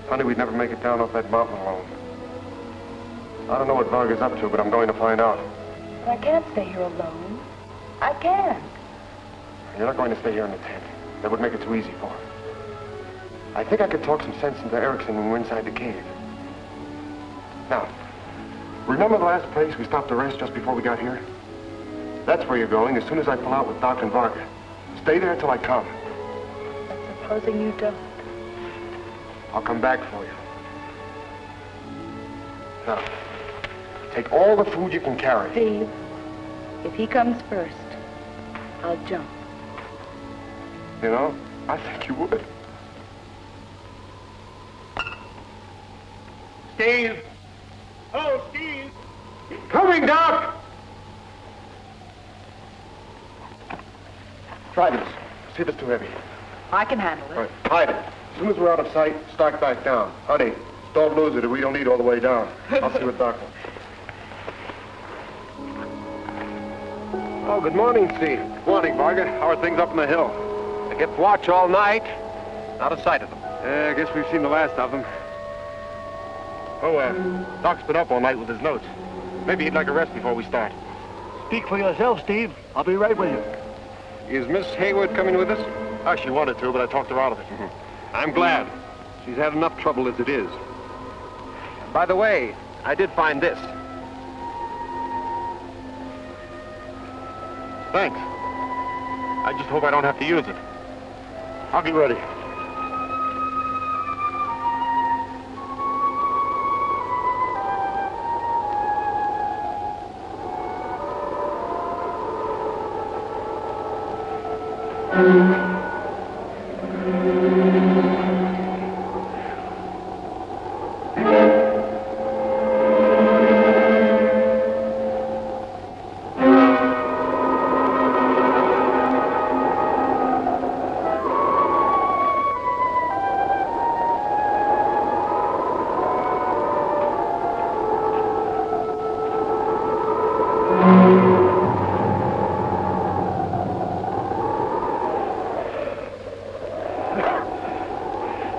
Honey, we'd never make it down off that mountain alone. I don't know what Varga's up to, but I'm going to find out. But I can't stay here alone. I can't. You're not going to stay here in the tent. That would make it too easy for her. I think I could talk some sense into Erickson when we're inside the cave. Now, remember the last place we stopped to rest just before we got here? That's where you're going as soon as I pull out with Doc and Varga. Stay there till I come. But supposing you don't? I'll come back for you. Now, take all the food you can carry. Steve, if he comes first, I'll jump. You know, I think you would. Steve! Oh, Steve! Coming, Doc! Try this. See if it's too heavy. I can handle it. All right, hide it. As soon as we're out of sight, start back down. Honey, don't lose it or we don't need all the way down. I'll see what Doc wants. Oh, good morning, Steve. Good morning, Varga. How are things up on the hill? I kept watch all night. Not a sight of them. I guess we've seen the last of them. Oh, Doc's been up all night with his notes. Maybe he'd like a rest before we start. Speak for yourself, Steve. I'll be right with you. Is Miss Hayward coming with us? Oh, she wanted to, but I talked her out of it. I'm glad. She's had enough trouble as it is. By the way, I did find this. Thanks. I just hope I don't have to use it. I'll be ready.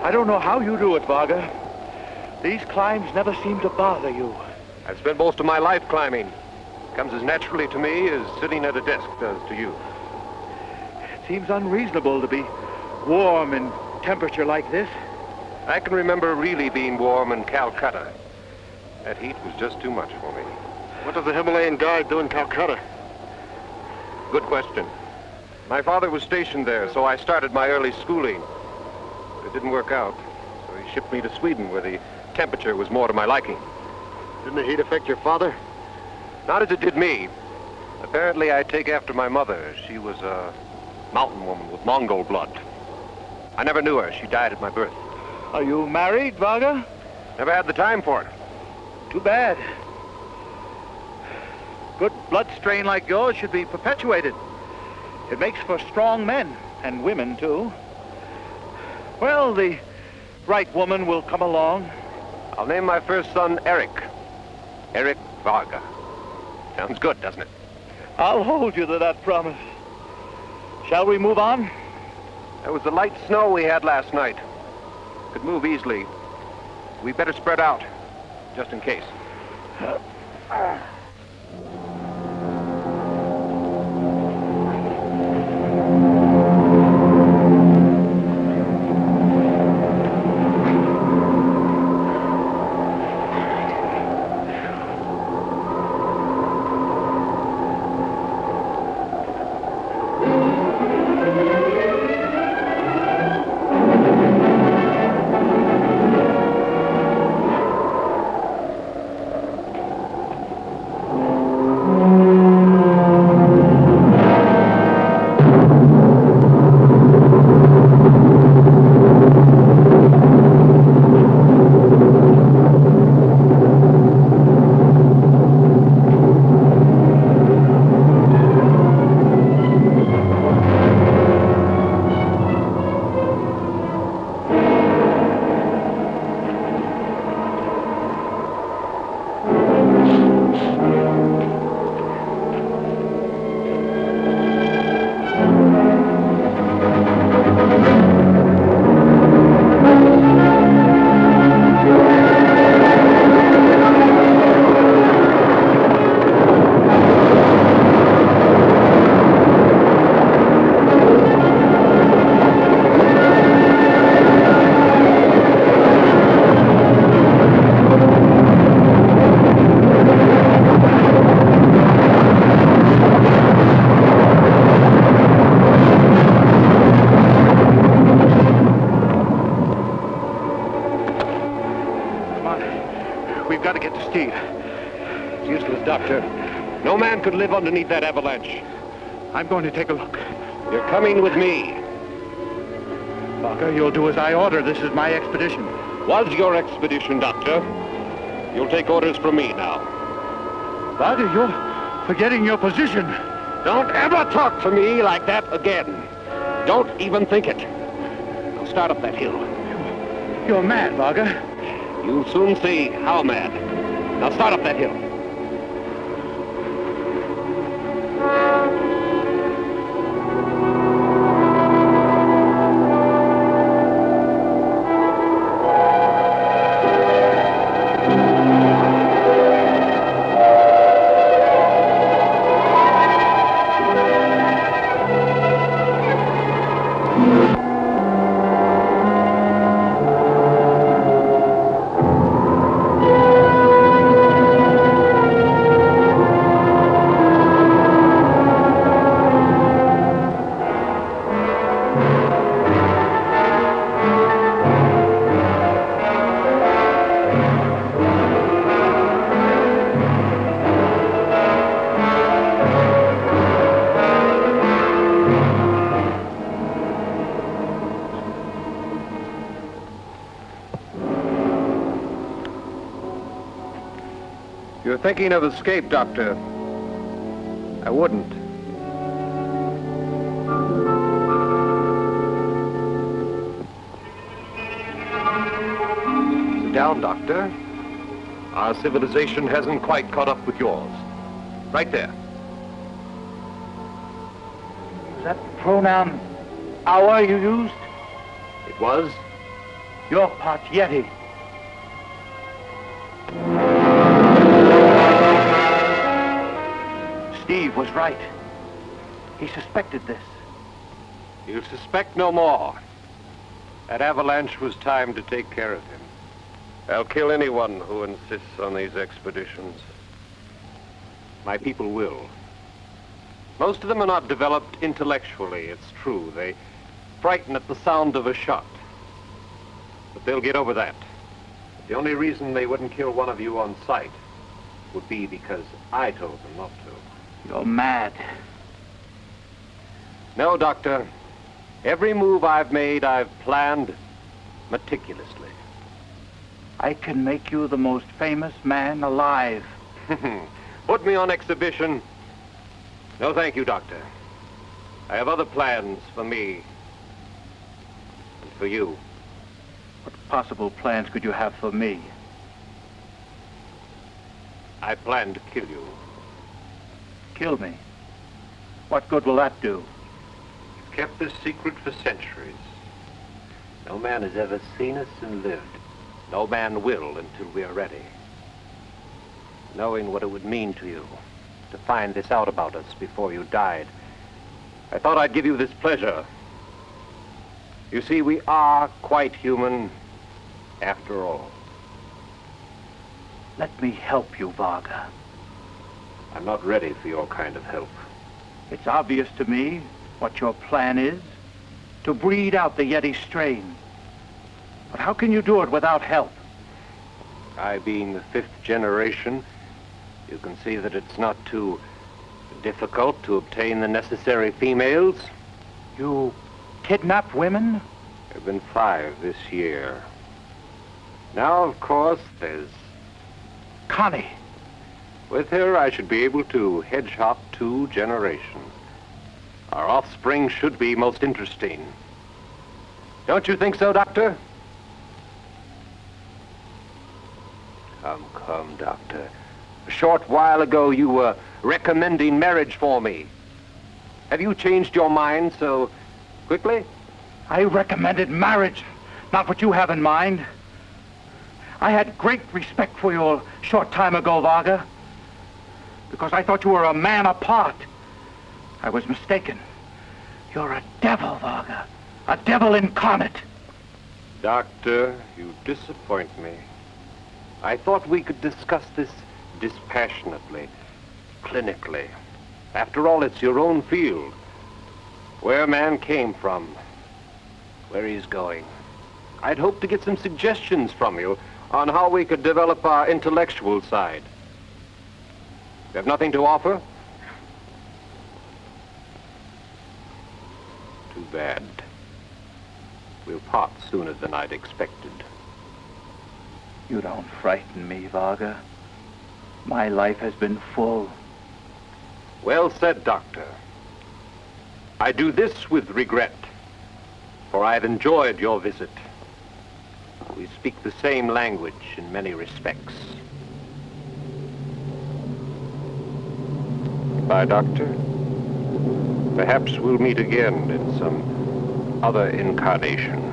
I don't know how you do it, Varga. These climbs never seem to bother you. I've spent most of my life climbing. Comes as naturally to me as sitting at a desk does to you. It seems unreasonable to be warm in temperature like this. I can remember really being warm in Calcutta. That heat was just too much for me. What does the Himalayan guide do in Calcutta? Good question. My father was stationed there, so I started my early schooling. But it didn't work out, so he shipped me to Sweden, where the temperature was more to my liking. Didn't the heat affect your father? Not as it did me. Apparently, I take after my mother. She was a mountain woman with Mongol blood. I never knew her. She died at my birth. Are you married, Varga? Never had the time for it. Too bad. Good blood strain like yours should be perpetuated. It makes for strong men, and women, too. Well, the right woman will come along. I'll name my first son Eric. Eric Varga. Sounds good, doesn't it? I'll hold you to that promise. Shall we move on? There was the light snow we had last night. Could move easily. We better spread out, just in case. could live underneath that avalanche. I'm going to take a look. You're coming with me. Varga, you'll do as I order. This is my expedition. Was your expedition, Doctor. You'll take orders from me now. Varga, you're forgetting your position. Don't ever talk to me like that again. Don't even think it. Now start up that hill. You're mad, Varga. You'll soon see how mad. Now start up that hill. You're thinking of escape, Doctor. I wouldn't. Sit down, Doctor. Our civilization hasn't quite caught up with yours. Right there. Was that the pronoun our you used? It was. Your part Yeti. Steve was right. He suspected this. You suspect no more. That avalanche was time to take care of him. I'll kill anyone who insists on these expeditions. My people will. Most of them are not developed intellectually, it's true. They frighten at the sound of a shot. But they'll get over that. The only reason they wouldn't kill one of you on sight would be because I told them not to. You're mad. No, Doctor. Every move I've made, I've planned meticulously. I can make you the most famous man alive. Put me on exhibition. No, thank you, Doctor. I have other plans for me and for you. What possible plans could you have for me? I plan to kill you. Kill me? What good will that do? You've kept this secret for centuries. No man has ever seen us and lived. No man will until we are ready. Knowing what it would mean to you to find this out about us before you died, I thought I'd give you this pleasure. You see, we are quite human after all. Let me help you, Varga. I'm not ready for your kind of help. It's obvious to me what your plan is, to breed out the Yeti strain. But how can you do it without help? I being the 5th generation, you can see that it's not too difficult to obtain the necessary females. You kidnap women? There have been 5 this year. Now, of course, there's Connie. With her, I should be able to hedge hop 2 generations. Our offspring should be most interesting. Don't you think so, Doctor? Come, Doctor. A short while ago, you were recommending marriage for me. Have you changed your mind so quickly? I recommended marriage, not what you have in mind. I had great respect for you a short time ago, Varga, because I thought you were a man apart. I was mistaken. You're a devil, Varga, a devil incarnate. Doctor, you disappoint me. I thought we could discuss this dispassionately, clinically. After all, it's your own field. Where man came from, where he's going. I'd hoped to get some suggestions from you on how we could develop our intellectual side. You have nothing to offer? bad. We'll part sooner than I'd expected. You don't frighten me, Varga. My life has been full. Well said, Doctor. I do this with regret, for I have enjoyed your visit. We speak the same language in many respects. Goodbye, Doctor. Perhaps we'll meet again in some other incarnation.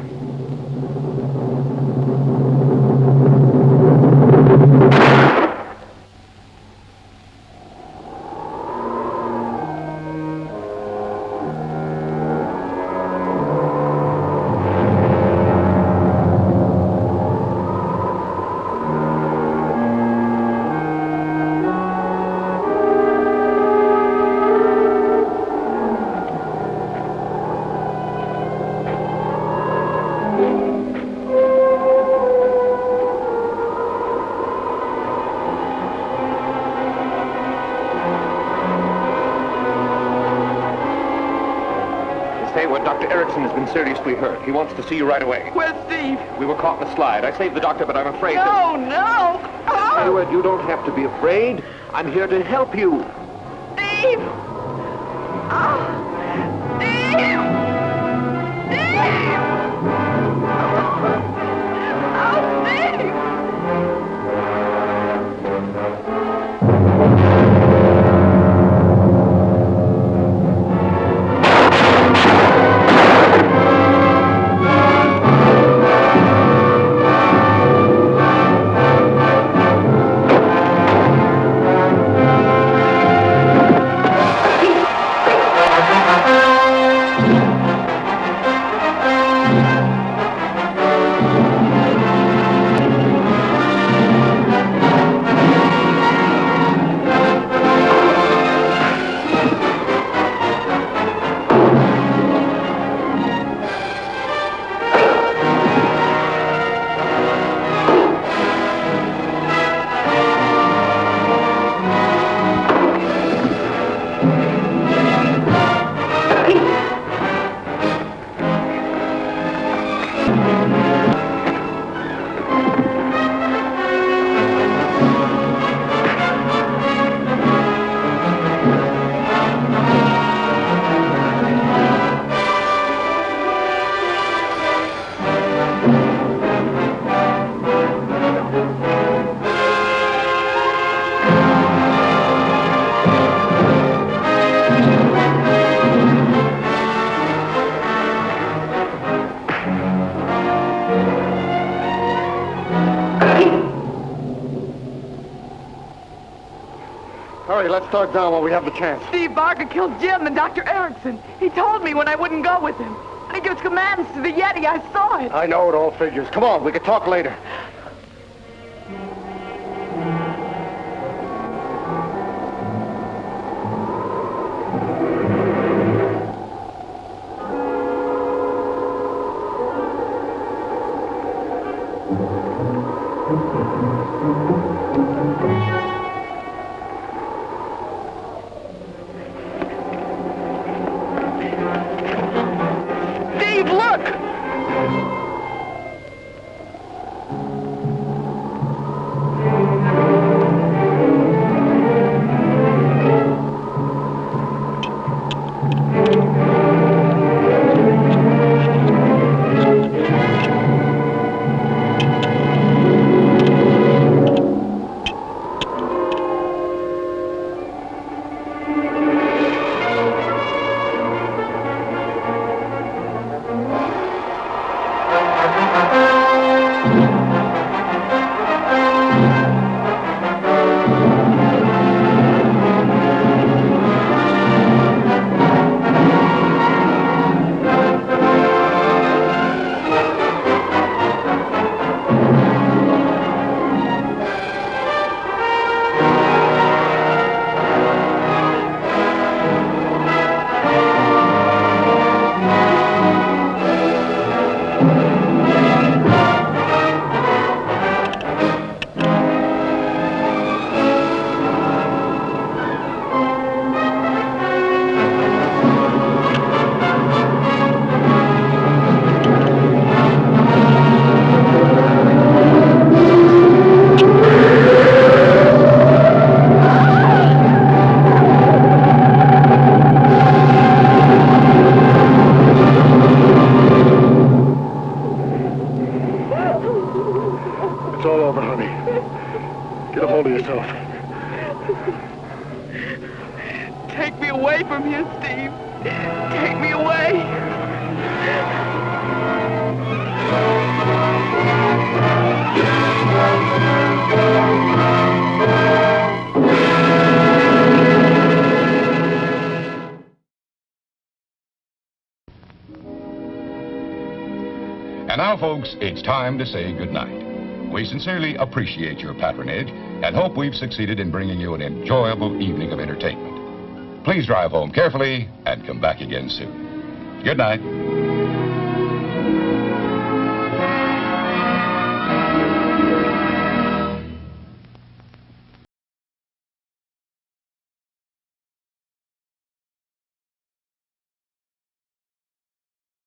Seriously hurt. He wants to see you right away. Where's Steve? We were caught in a slide. I saved the doctor, but I'm afraid No, no! Oh. Hayward, you don't have to be afraid. I'm here to help you. Steve! Oh. Steve! Steve! Oh, Steve! Let's start down while we have the chance. Steve Varga killed Jim and Dr. Erickson. He told me when I wouldn't go with him. And he gives commands to the Yeti. I saw it. I know it all figures. Come on, we can talk later. here, Steve. Take me away. And now, folks, it's time to say goodnight. We sincerely appreciate your patronage and hope we've succeeded in bringing you an enjoyable evening of entertainment. Please drive home carefully and come back again soon. Good night.